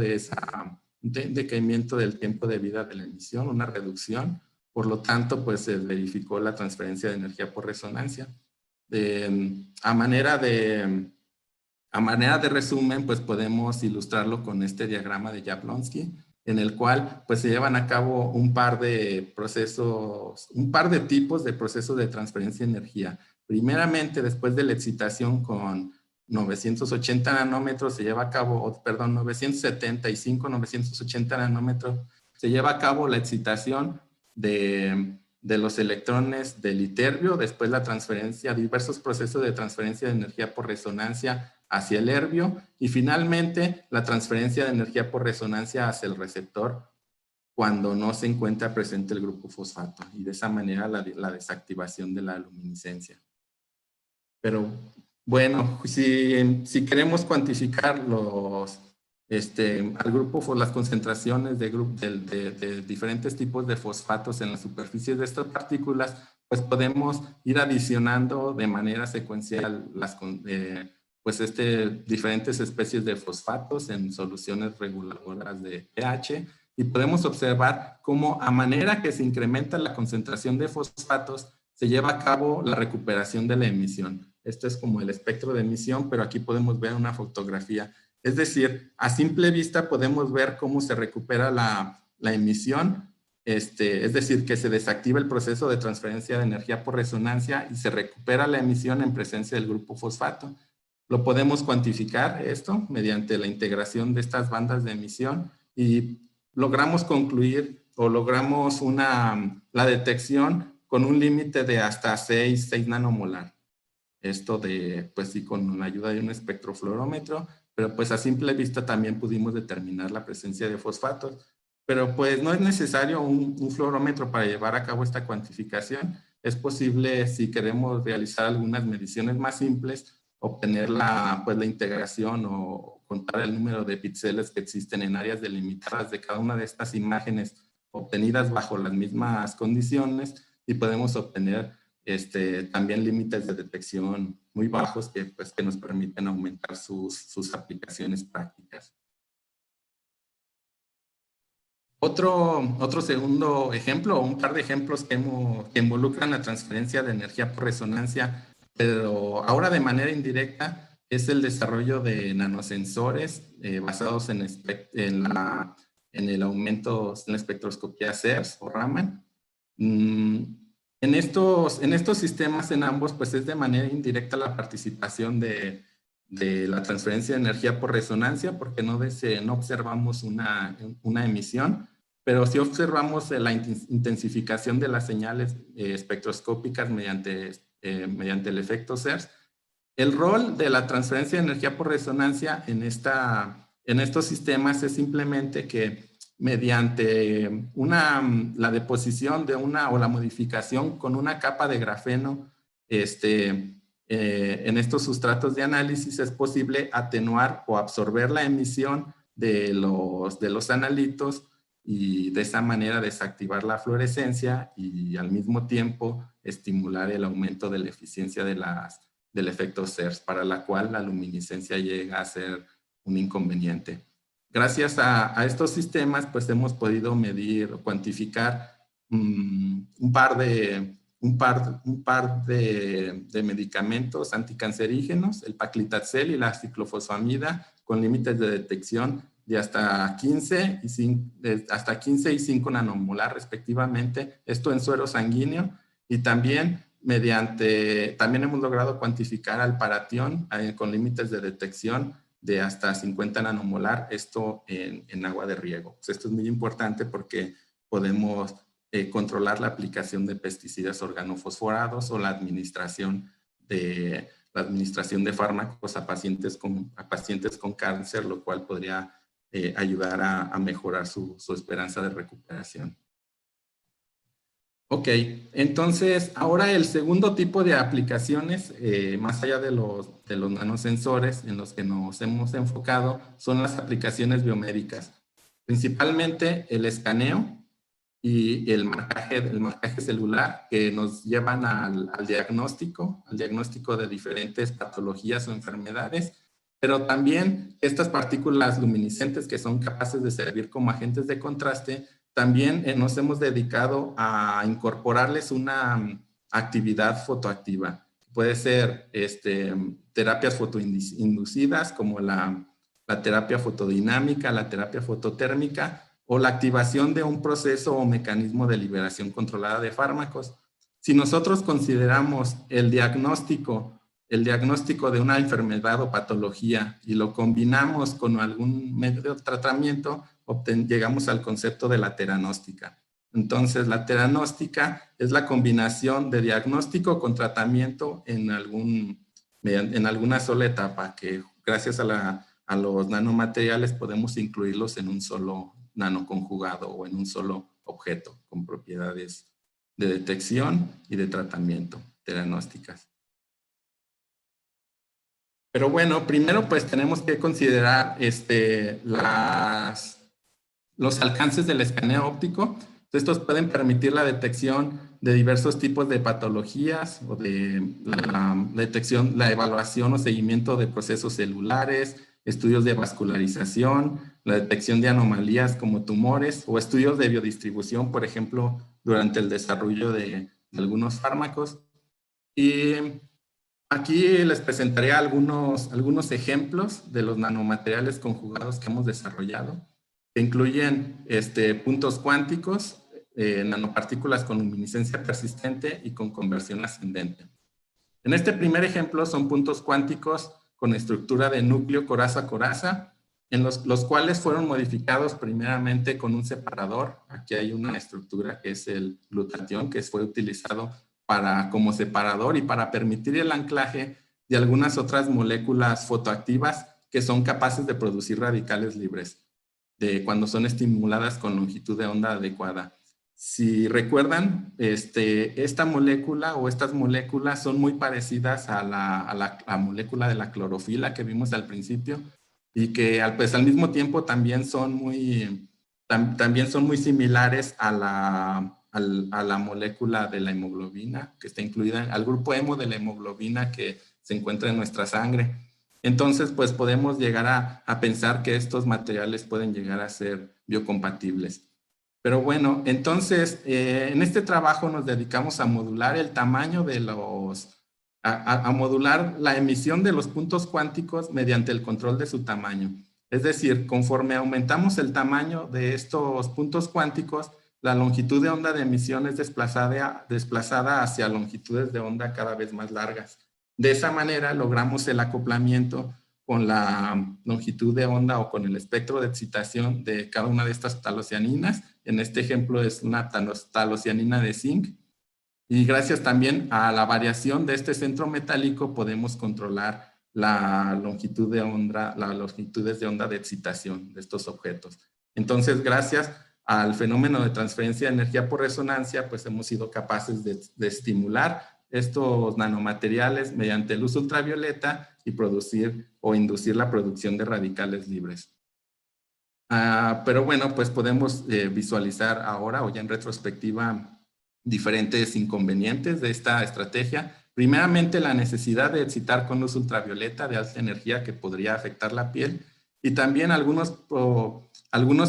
decaimiento del tiempo de vida de la emisión, una reducción. Por lo tanto, pues se verificó la transferencia de energía por resonancia. A manera de resumen, pues podemos ilustrarlo con este diagrama de Jablonski, en el cual pues se llevan a cabo un par de tipos de procesos de transferencia de energía. Primeramente, después de la excitación con 980 nanómetros, se lleva a cabo, 975, 980 nanómetros, se lleva a cabo la excitación de los electrones del iterbio, después la transferencia, diversos procesos de transferencia de energía por resonancia hacia el herbio, y finalmente la transferencia de energía por resonancia hacia el receptor cuando no se encuentra presente el grupo fosfato, y de esa manera la desactivación de la luminiscencia. Pero bueno, si queremos cuantificar al grupo, las concentraciones de diferentes tipos de fosfatos en las superficies de estas partículas, pues podemos ir adicionando de manera secuencial diferentes especies de fosfatos en soluciones reguladoras de pH, y podemos observar cómo a manera que se incrementa la concentración de fosfatos, se lleva a cabo la recuperación de la emisión. Esto es como el espectro de emisión, pero aquí podemos ver una fotografía. Es decir, a simple vista podemos ver cómo se recupera la emisión, es decir, que se desactiva el proceso de transferencia de energía por resonancia y se recupera la emisión en presencia del grupo fosfato. lo podemos cuantificar esto mediante la integración de estas bandas de emisión y logramos concluir o logramos la detección con un límite de hasta 6 nanomolar. Esto pues sí, con la ayuda de un espectrofluorómetro, pero pues a simple vista también pudimos determinar la presencia de fosfatos. Pero pues no es necesario un fluorómetro para llevar a cabo esta cuantificación. Es posible, si queremos realizar algunas mediciones más simples, obtener pues, la integración o contar el número de píxeles que existen en áreas delimitadas de cada una de estas imágenes obtenidas bajo las mismas condiciones y podemos obtener también límites de detección muy bajos que nos permiten aumentar sus aplicaciones prácticas. Otro segundo ejemplo, o un par de ejemplos que involucran la transferencia de energía por resonancia, pero ahora de manera indirecta, es el desarrollo de nanosensores basados en el aumento en la espectroscopía CERS o Raman. En estos sistemas, en ambos, pues es de manera indirecta la participación de la transferencia de energía por resonancia, porque no observamos una emisión, pero sí observamos la intensificación de las señales espectroscópicas mediante el efecto CERS. El rol de la transferencia de energía por resonancia en estos sistemas es simplemente que mediante la deposición de o la modificación con una capa de grafeno en estos sustratos de análisis es posible atenuar o absorber la emisión de los analitos y de esa manera desactivar la fluorescencia y al mismo tiempo estimular el aumento de la eficiencia del efecto CERS, para la cual la luminiscencia llega a ser un inconveniente. Gracias a estos sistemas, pues hemos podido medir o cuantificar un par de medicamentos anticancerígenos, el paclitaxel y la ciclofosfamida, con límites de detección de hasta 15 y 5 nanomolar respectivamente, esto en suero sanguíneo, y también hemos logrado cuantificar al paratión con límites de detección de hasta 50 nanomolar, esto en agua de riego. Pues esto es muy importante porque podemos controlar la aplicación de pesticidas organofosforados o la administración de fármacos a pacientes con cáncer, lo cual podría ayudar a mejorar su esperanza de recuperación. Ok, entonces ahora el segundo tipo de aplicaciones, más allá de los nanosensores en los que nos hemos enfocado, son las aplicaciones biomédicas. Principalmente el escaneo y el marcaje celular, que nos llevan al diagnóstico de diferentes patologías o enfermedades, pero también estas partículas luminiscentes que son capaces de servir como agentes de contraste. También nos hemos dedicado a incorporarles una actividad fotoactiva. Puede ser terapias fotoinducidas como la terapia fotodinámica, la terapia fototérmica o la activación de un proceso o mecanismo de liberación controlada de fármacos. Si nosotros consideramos el diagnóstico de una enfermedad o patología y lo combinamos con algún medio de tratamiento, llegamos al concepto de la teranóstica. Entonces, la teranóstica es la combinación de diagnóstico con tratamiento en alguna sola etapa, que gracias a los nanomateriales podemos incluirlos en un solo nanoconjugado o en un solo objeto con propiedades de detección y de tratamiento teranósticas. Pero bueno, primero pues tenemos que considerar los alcances del escaneo óptico. Estos pueden permitir la detección de diversos tipos de patologías o de la evaluación o seguimiento de procesos celulares, estudios de vascularización, la detección de anomalías como tumores o estudios de biodistribución, por ejemplo, durante el desarrollo de algunos fármacos. Y aquí les presentaré algunos ejemplos de los nanomateriales conjugados que hemos desarrollado, que incluyen puntos cuánticos, nanopartículas con luminiscencia persistente y con conversión ascendente. En este primer ejemplo son puntos cuánticos con estructura de núcleo coraza-coraza, en los cuales fueron modificados primeramente con un separador. Aquí hay una estructura que es el glutatión, que fue utilizado como separador y para permitir el anclaje de algunas otras moléculas fotoactivas que son capaces de producir radicales libres cuando son estimuladas con longitud de onda adecuada. Si recuerdan, esta molécula o estas moléculas son muy parecidas a la molécula de la clorofila que vimos al principio y que pues, al mismo tiempo también son muy similares a la molécula de la hemoglobina que está incluida, al grupo hemo de la hemoglobina que se encuentra en nuestra sangre. Entonces, pues podemos llegar a pensar que estos materiales pueden llegar a ser biocompatibles. Pero bueno, entonces, en este trabajo nos dedicamos a modular el tamaño de a modular la emisión de los puntos cuánticos mediante el control de su tamaño. Es decir, conforme aumentamos el tamaño de estos puntos cuánticos, la longitud de onda de emisión es desplazada hacia longitudes de onda cada vez más largas. De esa manera logramos el acoplamiento con la longitud de onda o con el espectro de excitación de cada una de estas talocianinas. En este ejemplo es una talocianina de zinc. Y gracias también a la variación de este centro metálico podemos controlar la longitud de onda, las longitudes de onda de excitación de estos objetos. Entonces, gracias al fenómeno de transferencia de energía por resonancia, pues hemos sido capaces de estimular estos nanomateriales mediante luz ultravioleta y producir o inducir la producción de radicales libres. Pero bueno, pues podemos visualizar ahora o ya en retrospectiva diferentes inconvenientes de esta estrategia. Primeramente, la necesidad de excitar con luz ultravioleta de alta energía que podría afectar la piel y también algunos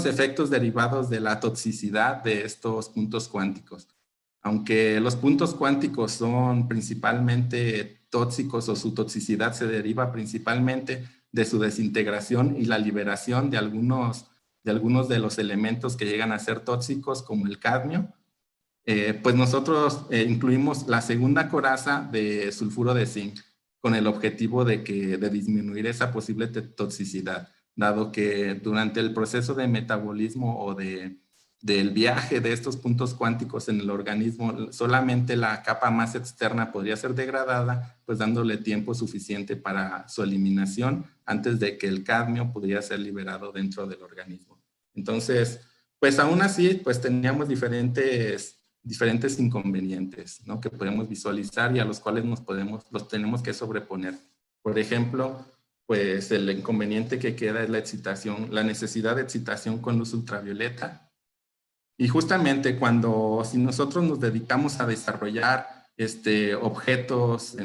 efectos derivados de la toxicidad de estos puntos cuánticos. Aunque los puntos cuánticos son principalmente tóxicos o su toxicidad se deriva principalmente de su desintegración y la liberación de algunos de los elementos que llegan a ser tóxicos como el cadmio, pues nosotros incluimos la segunda coraza de sulfuro de zinc con el objetivo de disminuir esa posible toxicidad, dado que durante el proceso de metabolismo o del viaje de estos puntos cuánticos en el organismo, solamente la capa más externa podría ser degradada, pues dándole tiempo suficiente para su eliminación antes de que el cadmio pudiera ser liberado dentro del organismo. Entonces, pues aún así, pues teníamos diferentes inconvenientes, ¿no? Que podemos visualizar y a los cuales los tenemos que sobreponer. Por ejemplo, pues el inconveniente que queda es la excitación, la necesidad de excitación con luz ultravioleta. Y justamente si nosotros nos dedicamos a desarrollar objetos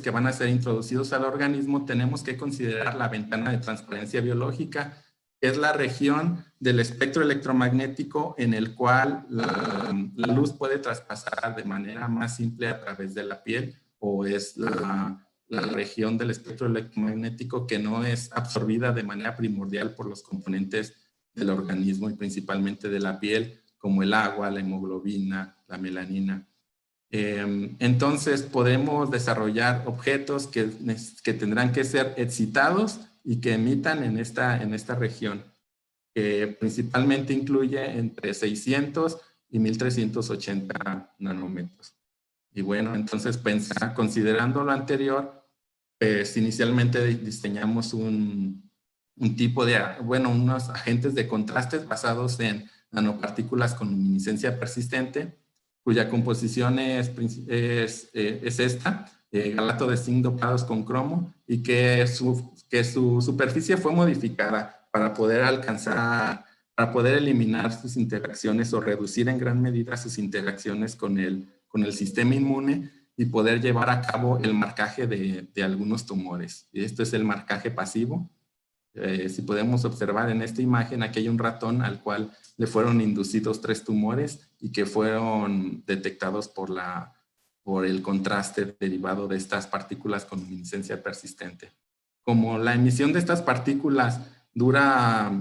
que van a ser introducidos al organismo, tenemos que considerar la ventana de transparencia biológica, que es la región del espectro electromagnético en el cual la luz puede traspasar de manera más simple a través de la piel, o es la región del espectro electromagnético que no es absorbida de manera primordial por los componentes del organismo y principalmente de la piel, como el agua, la hemoglobina, la melanina. Entonces podemos desarrollar objetos que tendrán que ser excitados y que emitan en esta región, que principalmente incluye entre 600 y 1380 nanómetros. Y bueno, entonces considerando lo anterior, pues inicialmente diseñamos un tipo de, unos agentes de contrastes basados en nanopartículas con luminiscencia persistente, cuya composición es esta, galato de zinc dopados con cromo, y que su superficie fue modificada para poder eliminar sus interacciones o reducir en gran medida sus interacciones con el sistema inmune y poder llevar a cabo el marcaje de algunos tumores. Y esto es el marcaje pasivo. Si podemos observar en esta imagen, aquí hay un ratón al cual le fueron inducidos 3 tumores y que fueron detectados por el contraste derivado de estas partículas con luminiscencia persistente. Como la emisión de estas partículas dura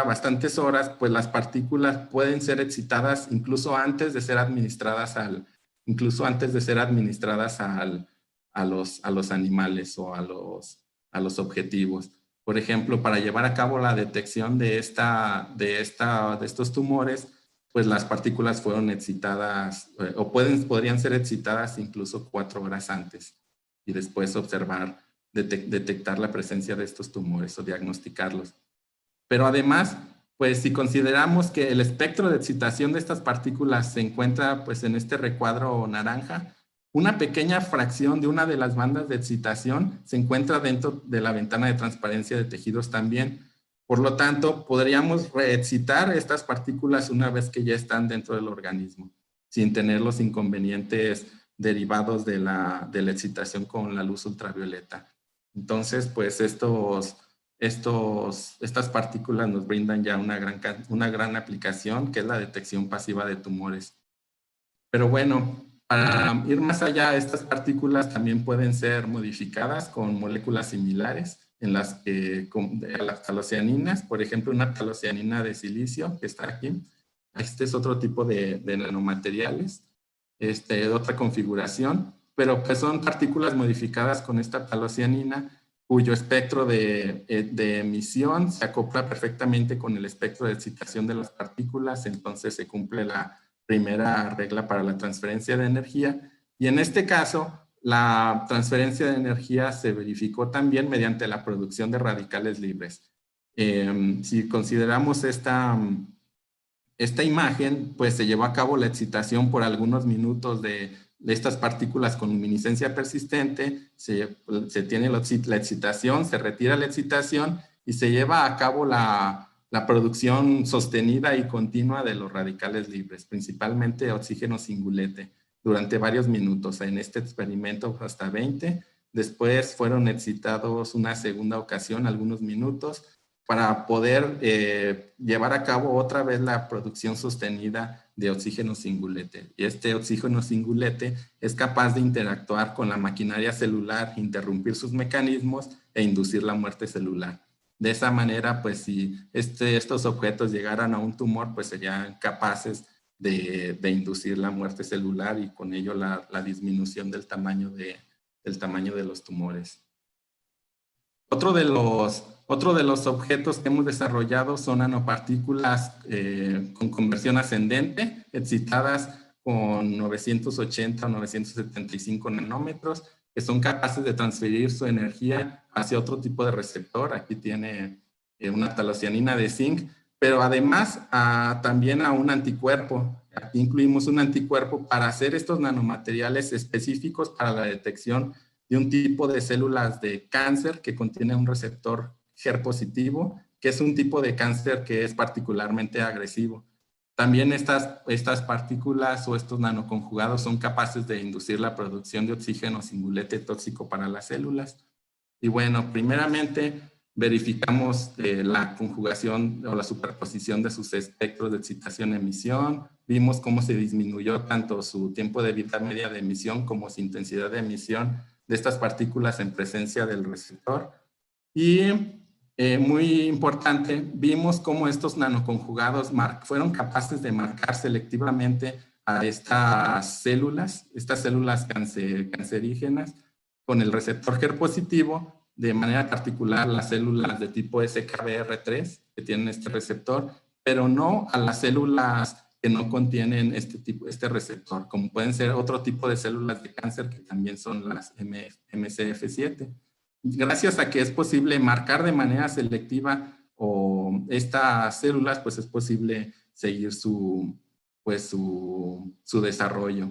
bastantes horas, pues las partículas pueden ser excitadas incluso antes de ser administradas a los animales o a los objetivos. Por ejemplo, para llevar a cabo la detección de estos tumores, pues las partículas fueron excitadas o podrían ser excitadas incluso 4 horas antes y después observar, detectar la presencia de estos tumores o diagnosticarlos. Pero además, pues si consideramos que el espectro de excitación de estas partículas se encuentra pues en este recuadro naranja, una pequeña fracción de una de las bandas de excitación se encuentra dentro de la ventana de transparencia de tejidos también. Por lo tanto, podríamos reexcitar estas partículas una vez que ya están dentro del organismo, sin tener los inconvenientes derivados de la excitación con la luz ultravioleta. Entonces, pues estas partículas nos brindan ya una gran aplicación, que es la detección pasiva de tumores. Pero bueno, para ir más allá, estas partículas también pueden ser modificadas con moléculas similares en las que, a las talocianinas, por ejemplo, una talocianina de silicio que está aquí. Este es otro tipo de nanomateriales, otra configuración, pero pues son partículas modificadas con esta talocianina cuyo espectro de emisión se acopla perfectamente con el espectro de excitación de las partículas, entonces se cumple la primera regla para la transferencia de energía. Y en este caso, la transferencia de energía se verificó también mediante la producción de radicales libres. Si consideramos esta imagen, pues se llevó a cabo la excitación por algunos minutos de estas partículas con luminiscencia persistente, se tiene la excitación, se retira la excitación y se lleva a cabo la producción sostenida y continua de los radicales libres, principalmente oxígeno singulete, durante varios minutos. En este experimento hasta 20, después fueron excitados una segunda ocasión, algunos minutos, para poder llevar a cabo otra vez la producción sostenida de oxígeno singulete. Y este oxígeno singulete es capaz de interactuar con la maquinaria celular, interrumpir sus mecanismos e inducir la muerte celular. De esa manera, pues si estos objetos llegaran a un tumor, pues serían capaces de inducir la muerte celular y con ello la disminución del tamaño de los tumores. Otro de los objetos que hemos desarrollado son nanopartículas con conversión ascendente, excitadas con 980 o 975 nanómetros, que son capaces de transferir su energía hacia otro tipo de receptor. Aquí tiene una talocianina de zinc, pero además también a un anticuerpo. Aquí incluimos un anticuerpo para hacer estos nanomateriales específicos para la detección de un tipo de células de cáncer que contiene un receptor HER positivo, que es un tipo de cáncer que es particularmente agresivo. También estas partículas o estos nanoconjugados son capaces de inducir la producción de oxígeno singulete tóxico para las células. Y bueno, primeramente verificamos la conjugación o la superposición de sus espectros de excitación-emisión. Vimos cómo se disminuyó tanto su tiempo de vida media de emisión como su intensidad de emisión de estas partículas en presencia del receptor. Y muy importante, vimos cómo estos nanoconjugados fueron capaces de marcar selectivamente a estas células cancerígenas con el receptor HER positivo, de manera particular las células de tipo SKBR3 que tienen este receptor, pero no a las células que no contienen este receptor, como pueden ser otro tipo de células de cáncer que también son las MCF7. Gracias a que es posible marcar de manera selectiva estas células, pues es posible seguir su desarrollo.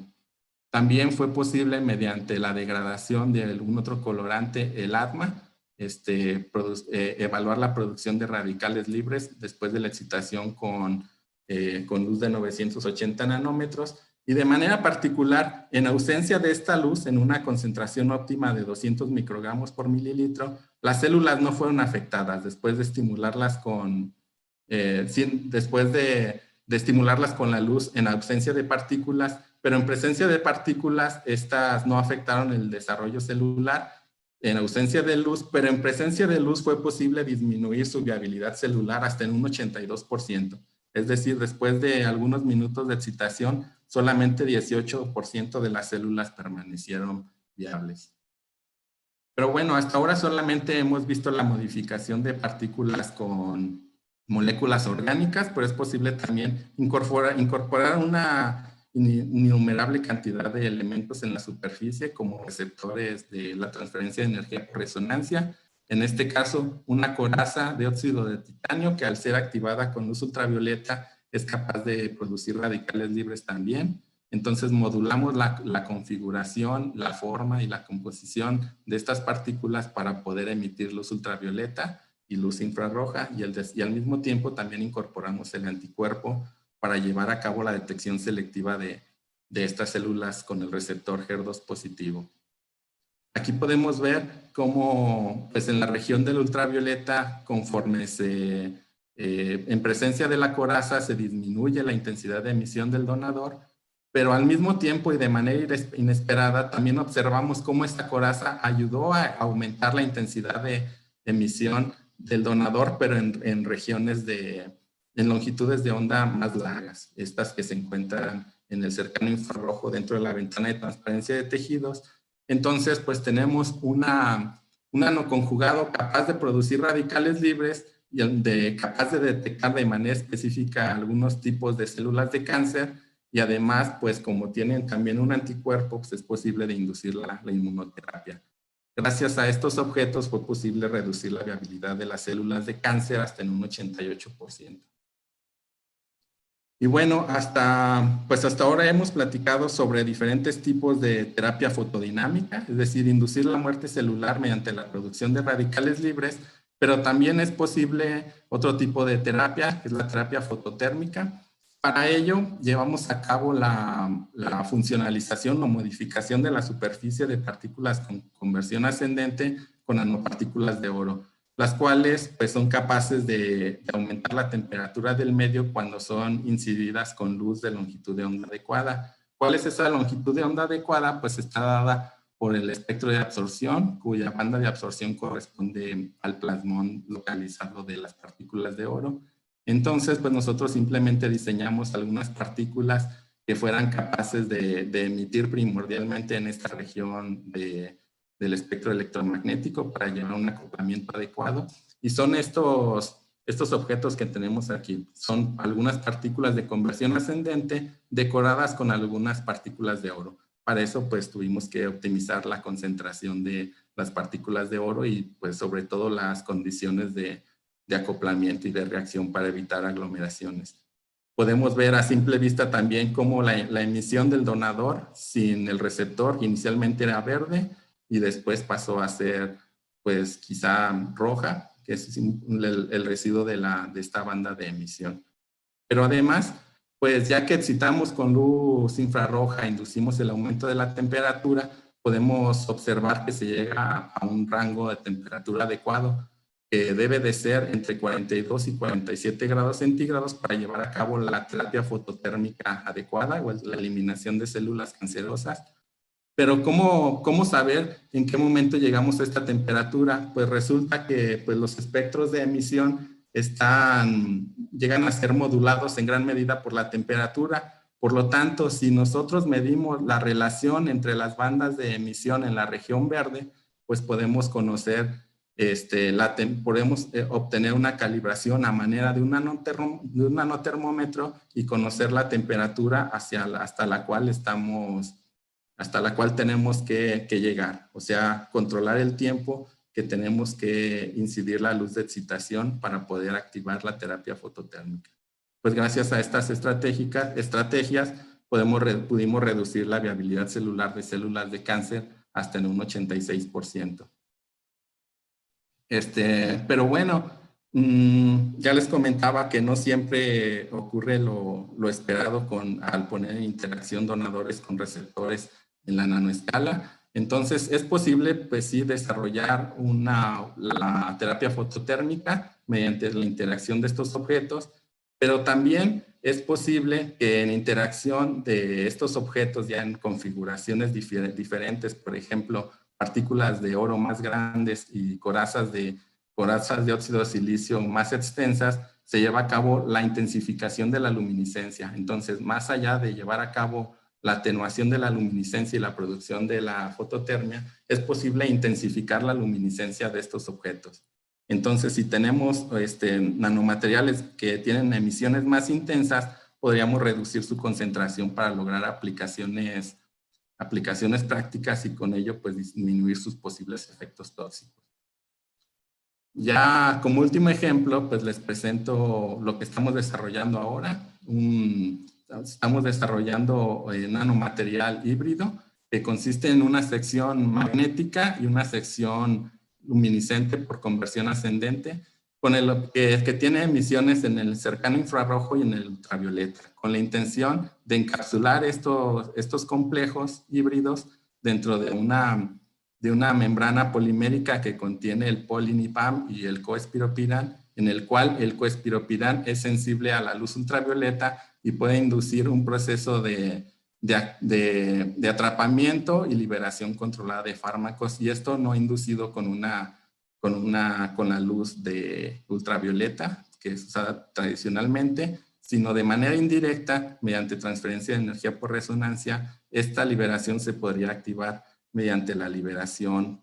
También fue posible mediante la degradación de algún otro colorante, el ADMA, evaluar la producción de radicales libres después de la excitación con luz de 980 nanómetros. Y de manera particular, en ausencia de esta luz, en una concentración óptima de 200 microgramos por mililitro, las células no fueron afectadas después de estimularlas con la luz en ausencia de partículas, pero en presencia de partículas, estas no afectaron el desarrollo celular en ausencia de luz, pero en presencia de luz fue posible disminuir su viabilidad celular hasta en un 82%. Es decir, después de algunos minutos de excitación, solamente 18% de las células permanecieron viables. Pero bueno, hasta ahora solamente hemos visto la modificación de partículas con moléculas orgánicas, pero es posible también incorporar una innumerable cantidad de elementos en la superficie como receptores de la transferencia de energía por resonancia. En este caso, una coraza de óxido de titanio que al ser activada con luz ultravioleta es capaz de producir radicales libres también. Entonces modulamos la configuración, la forma y la composición de estas partículas para poder emitir luz ultravioleta y luz infrarroja y al mismo tiempo también incorporamos el anticuerpo para llevar a cabo la detección selectiva de estas células con el receptor HER2 positivo. Aquí podemos ver cómo pues en la región del ultravioleta, conforme en presencia de la coraza se disminuye la intensidad de emisión del donador, pero al mismo tiempo y de manera inesperada también observamos cómo esta coraza ayudó a aumentar la intensidad de emisión del donador, pero en regiones en longitudes de onda más largas, estas que se encuentran en el cercano infrarrojo dentro de la ventana de transparencia de tejidos. Entonces, pues tenemos un ano conjugado capaz de producir radicales libres y capaz de detectar de manera específica algunos tipos de células de cáncer, y además, pues como tienen también un anticuerpo, pues es posible de inducir la inmunoterapia. Gracias a estos objetos fue posible reducir la viabilidad de las células de cáncer hasta en un 88%. Y bueno, hasta ahora hemos platicado sobre diferentes tipos de terapia fotodinámica, es decir, inducir la muerte celular mediante la producción de radicales libres, pero también es posible otro tipo de terapia, que es la terapia fototérmica. Para ello, llevamos a cabo la funcionalización o modificación de la superficie de partículas con conversión ascendente con nanopartículas de oro, las cuales pues, son capaces de aumentar la temperatura del medio cuando son incididas con luz de longitud de onda adecuada. ¿Cuál es esa longitud de onda adecuada? Pues está dada por el espectro de absorción, cuya banda de absorción corresponde al plasmón localizado de las partículas de oro. Entonces, pues nosotros simplemente diseñamos algunas partículas que fueran capaces de emitir primordialmente en esta región del espectro electromagnético para llevar un acoplamiento adecuado. Y son estos objetos que tenemos aquí. Son algunas partículas de conversión ascendente decoradas con algunas partículas de oro. Para eso, pues tuvimos que optimizar la concentración de las partículas de oro y pues sobre todo las condiciones de acoplamiento y de reacción para evitar aglomeraciones. Podemos ver a simple vista también cómo la emisión del donador sin el receptor inicialmente era verde y después pasó a ser pues quizá roja, que es el residuo de esta banda de emisión. Pero además, pues ya que excitamos con luz infrarroja, inducimos el aumento de la temperatura, podemos observar que se llega a un rango de temperatura adecuado, que debe de ser entre 42 y 47 grados centígrados para llevar a cabo la terapia fototérmica adecuada o la eliminación de células cancerosas. Pero ¿cómo saber en qué momento llegamos a esta temperatura? Pues resulta que pues, los espectros de emisión llegan a ser modulados en gran medida por la temperatura. Por lo tanto, si nosotros medimos la relación entre las bandas de emisión en la región verde, pues podemos conocer, podemos obtener una calibración a manera de un nanotermómetro y conocer la temperatura hasta la cual tenemos que llegar. O sea, controlar el tiempo que tenemos que incidir la luz de excitación para poder activar la terapia fototérmica. Pues gracias a estas estrategias pudimos reducir la viabilidad celular de células de cáncer hasta en un 86%. Pero bueno, ya les comentaba que no siempre ocurre lo esperado al poner en interacción donadores con receptores en la nanoescala. Entonces, es posible, pues sí, desarrollar la terapia fototérmica mediante la interacción de estos objetos, pero también es posible que en interacción de estos objetos ya en configuraciones diferentes, por ejemplo, partículas de oro más grandes y corazas de óxido de silicio más extensas, se lleva a cabo la intensificación de la luminiscencia. Entonces, más allá de llevar a cabo la atenuación de la luminiscencia y la producción de la fototermia, es posible intensificar la luminiscencia de estos objetos. Entonces, si tenemos nanomateriales que tienen emisiones más intensas, podríamos reducir su concentración para lograr aplicaciones prácticas y con ello pues disminuir sus posibles efectos tóxicos. Ya como último ejemplo, pues les presento lo que estamos desarrollando ahora. Estamos desarrollando nanomaterial híbrido que consiste en una sección magnética y una sección luminiscente por conversión ascendente, que tiene emisiones en el cercano infrarrojo y en el ultravioleta, con la intención de encapsular estos complejos híbridos dentro de una membrana polimérica que contiene el polinipam y el coespiropirán, en el cual el coespiropirán es sensible a la luz ultravioleta y puede inducir un proceso de atrapamiento y liberación controlada de fármacos, y esto no inducido con la luz de ultravioleta, que es usada tradicionalmente, sino de manera indirecta, mediante transferencia de energía por resonancia. Esta liberación se podría activar mediante la liberación,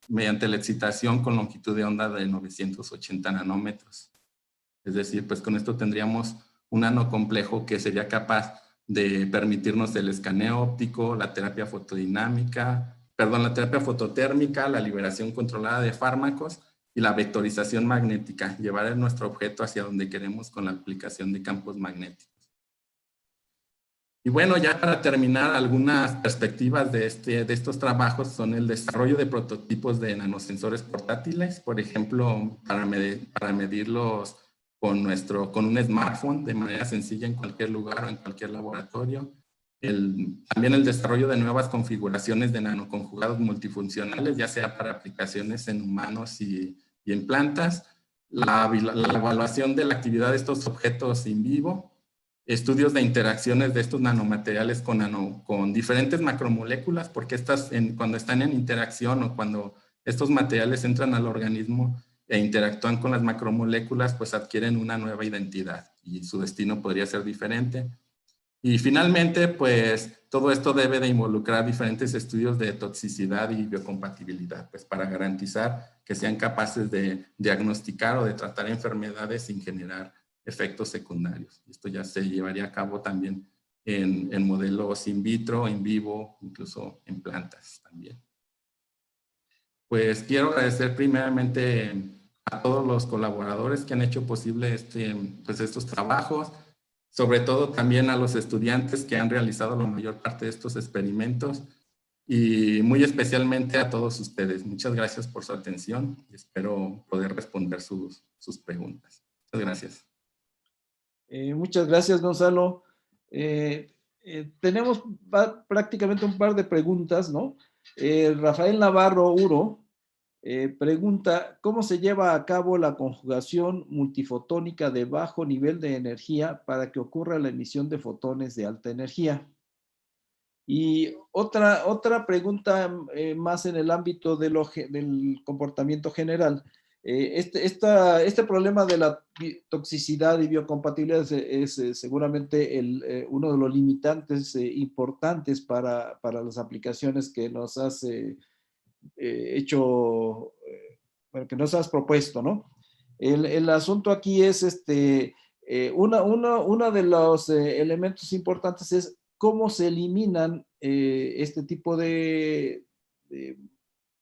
mediante la excitación con longitud de onda de 980 nanómetros. Es decir, pues con esto tendríamos un nanocomplejo que sería capaz de permitirnos el escaneo óptico, la terapia fototérmica, la liberación controlada de fármacos y la vectorización magnética, llevar nuestro objeto hacia donde queremos con la aplicación de campos magnéticos. Y bueno, ya para terminar, algunas perspectivas de estos trabajos son el desarrollo de prototipos de nanosensores portátiles, por ejemplo, para medirlos con un smartphone de manera sencilla en cualquier lugar o en cualquier laboratorio. También el desarrollo de nuevas configuraciones de nanoconjugados multifuncionales, ya sea para aplicaciones en humanos y en plantas, la evaluación de la actividad de estos objetos in vivo, estudios de interacciones de estos nanomateriales con diferentes macromoléculas, porque cuando están en interacción o cuando estos materiales entran al organismo e interactúan con las macromoléculas, pues adquieren una nueva identidad y su destino podría ser diferente. Y finalmente, pues todo esto debe de involucrar diferentes estudios de toxicidad y biocompatibilidad, pues para garantizar que sean capaces de diagnosticar o de tratar enfermedades sin generar efectos secundarios. Esto ya se llevaría a cabo también en modelos in vitro, in vivo, incluso en plantas también. Pues quiero agradecer primeramente a todos los colaboradores que han hecho posible estos trabajos, sobre todo también a los estudiantes que han realizado la mayor parte de estos experimentos y muy especialmente a todos ustedes. Muchas gracias por su atención y espero poder responder sus preguntas. Muchas gracias. Muchas gracias, Gonzalo. Tenemos prácticamente un par de preguntas, ¿no? Rafael Navarro Uro pregunta, ¿cómo se lleva a cabo la conjugación multifotónica de bajo nivel de energía para que ocurra la emisión de fotones de alta energía? Y otra pregunta más en el ámbito del comportamiento general. Este problema de la toxicidad y biocompatibilidad es seguramente uno de los limitantes importantes para las aplicaciones que nos has que nos has propuesto, ¿no? El asunto aquí es uno de los elementos importantes es cómo se eliminan este tipo de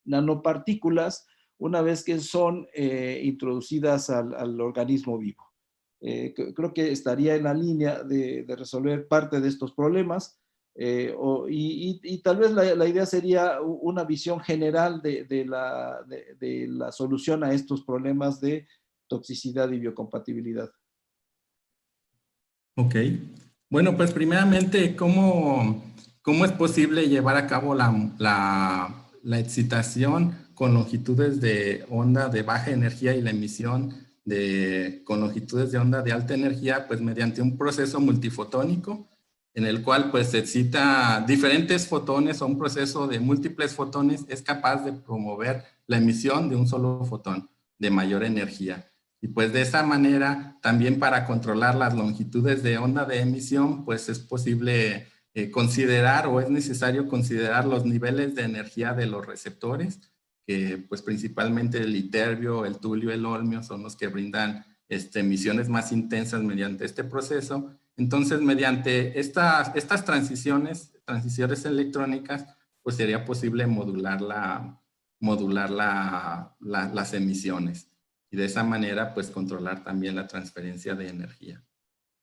nanopartículas una vez que son introducidas al organismo vivo. Creo que estaría en la línea de resolver parte de estos problemas y tal vez la idea sería una visión general de la solución a estos problemas de toxicidad y biocompatibilidad. Ok. Bueno, pues primeramente, ¿cómo es posible llevar a cabo la excitación con longitudes de onda de baja energía y la emisión con longitudes de onda de alta energía? Pues mediante un proceso multifotónico en el cual pues se excita diferentes fotones o un proceso de múltiples fotones es capaz de promover la emisión de un solo fotón de mayor energía. Y pues de esa manera, también para controlar las longitudes de onda de emisión, pues es posible considerar o es necesario considerar los niveles de energía de los receptores, que pues principalmente el iterbio, el tulio, el olmio son los que brindan emisiones más intensas mediante este proceso. Entonces, mediante estas transiciones electrónicas, pues sería posible modular las emisiones y de esa manera pues controlar también la transferencia de energía.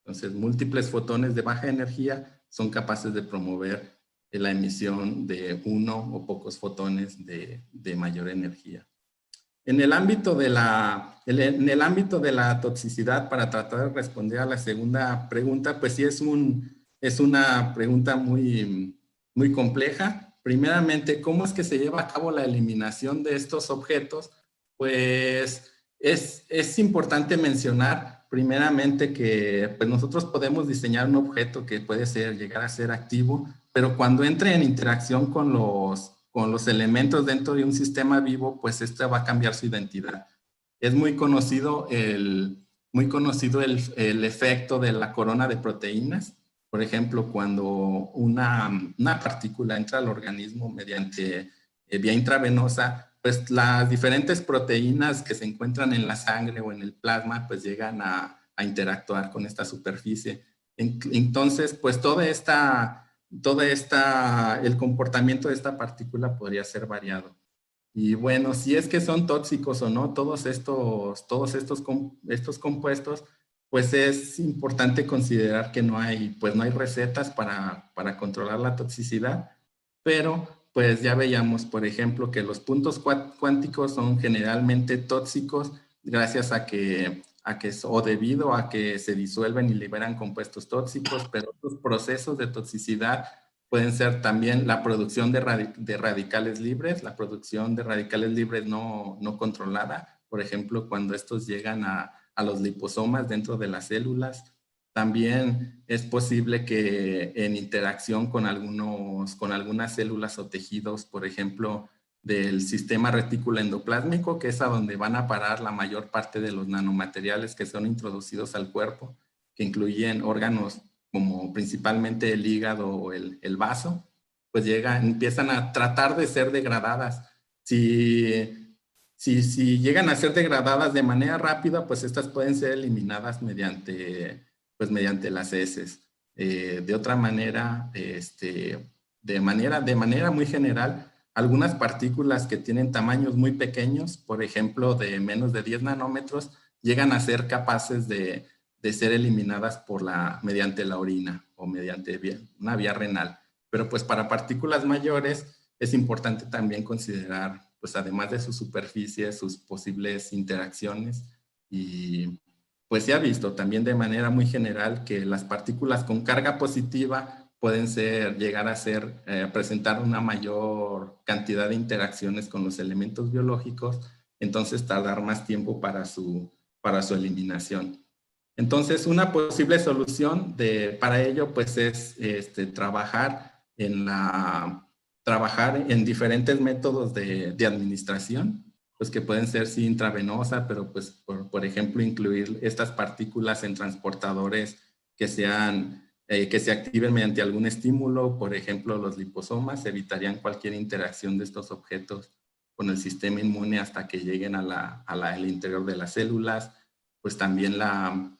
Entonces, múltiples fotones de baja energía son capaces de promover la emisión de uno o pocos fotones de mayor energía. En el ámbito de la toxicidad, para tratar de responder a la segunda pregunta, pues sí es una pregunta muy, muy compleja. Primeramente, ¿cómo es que se lleva a cabo la eliminación de estos objetos? Pues es importante mencionar primeramente que pues nosotros podemos diseñar un objeto que puede llegar a ser activo, pero cuando entre en interacción con los elementos dentro de un sistema vivo, pues este va a cambiar su identidad. Es muy conocido el efecto de la corona de proteínas. Por ejemplo, cuando una partícula entra al organismo mediante vía intravenosa, pues las diferentes proteínas que se encuentran en la sangre o en el plasma, pues llegan a interactuar con esta superficie. Entonces, pues el comportamiento de esta partícula podría ser variado. Y bueno, si es que son tóxicos o no, todos estos compuestos, pues es importante considerar que no hay recetas para controlar la toxicidad, pero pues ya veíamos, por ejemplo, que los puntos cuánticos son generalmente tóxicos gracias o debido a que se disuelven y liberan compuestos tóxicos, pero otros procesos de toxicidad pueden ser también la producción de radicales libres, la producción de radicales libres no controlada, por ejemplo, cuando estos llegan a los liposomas dentro de las células. También es posible que en interacción con algunas células o tejidos, por ejemplo, del sistema retículo endoplásmico, que es a donde van a parar la mayor parte de los nanomateriales que son introducidos al cuerpo, que incluyen órganos como principalmente el hígado o el vaso, pues empiezan a tratar de ser degradadas. Si llegan a ser degradadas de manera rápida, pues estas pueden ser eliminadas mediante las heces. De otra manera, de manera muy general, algunas partículas que tienen tamaños muy pequeños, por ejemplo, de menos de 10 nanómetros, llegan a ser capaces de ser eliminadas mediante la orina o mediante una vía renal. Pero pues para partículas mayores es importante también considerar, pues además de su superficie, sus posibles interacciones. Y pues se ha visto también de manera muy general que las partículas con carga positiva pueden llegar a presentar una mayor cantidad de interacciones con los elementos biológicos, entonces tardar más tiempo para su eliminación. Entonces, una posible solución para ello, pues, es trabajar en diferentes métodos de administración, pues que pueden ser sí intravenosa, pero pues, por ejemplo, incluir estas partículas en transportadores que se activen mediante algún estímulo, por ejemplo, los liposomas evitarían cualquier interacción de estos objetos con el sistema inmune hasta que lleguen al interior de las células. Pues también la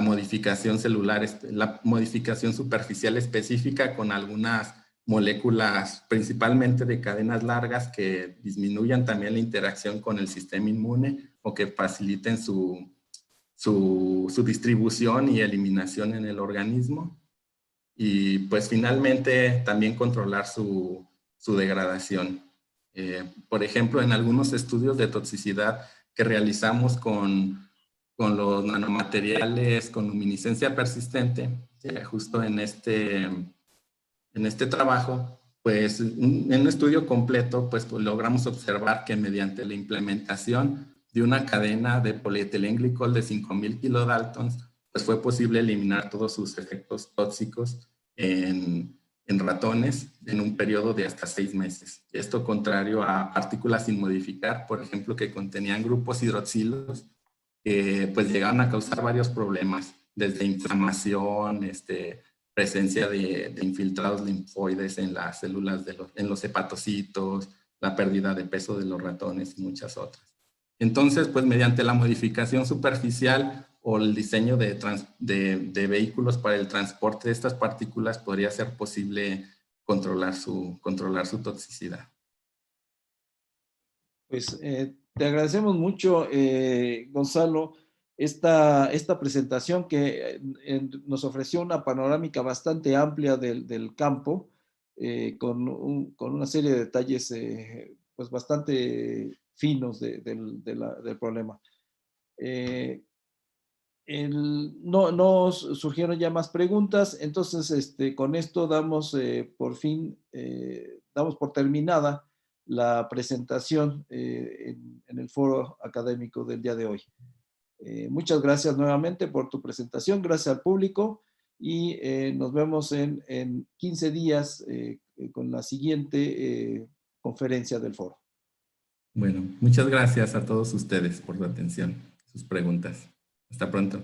modificación celular, la modificación superficial específica con algunas moléculas, principalmente de cadenas largas, que disminuyan también la interacción con el sistema inmune o que faciliten su distribución y eliminación en el organismo. Y pues finalmente también controlar su degradación. Por ejemplo, en algunos estudios de toxicidad que realizamos con los nanomateriales con luminiscencia persistente, justo en este trabajo, pues en un estudio completo, pues logramos observar que mediante la implementación de una cadena de polietilenglicol de 5000 kilodaltons, pues fue posible eliminar todos sus efectos tóxicos en ratones en un periodo de hasta 6 meses. Esto contrario a partículas sin modificar, por ejemplo, que contenían grupos hidroxilos, que pues llegaban a causar varios problemas, desde inflamación, presencia de infiltrados linfoides en las células, en los hepatocitos, la pérdida de peso de los ratones y muchas otras. Entonces, pues mediante la modificación superficial o el diseño de vehículos para el transporte de estas partículas, podría ser posible controlar su toxicidad. Pues te agradecemos mucho, Gonzalo, esta presentación que nos ofreció una panorámica bastante amplia del campo, con una serie de detalles pues bastante finos del problema. No nos surgieron ya más preguntas, entonces con esto damos por fin, damos por terminada la presentación en el foro académico del día de hoy. Muchas gracias nuevamente por tu presentación, gracias al público y nos vemos en 15 días con la siguiente conferencia del foro. Bueno, muchas gracias a todos ustedes por su atención, sus preguntas. Hasta pronto.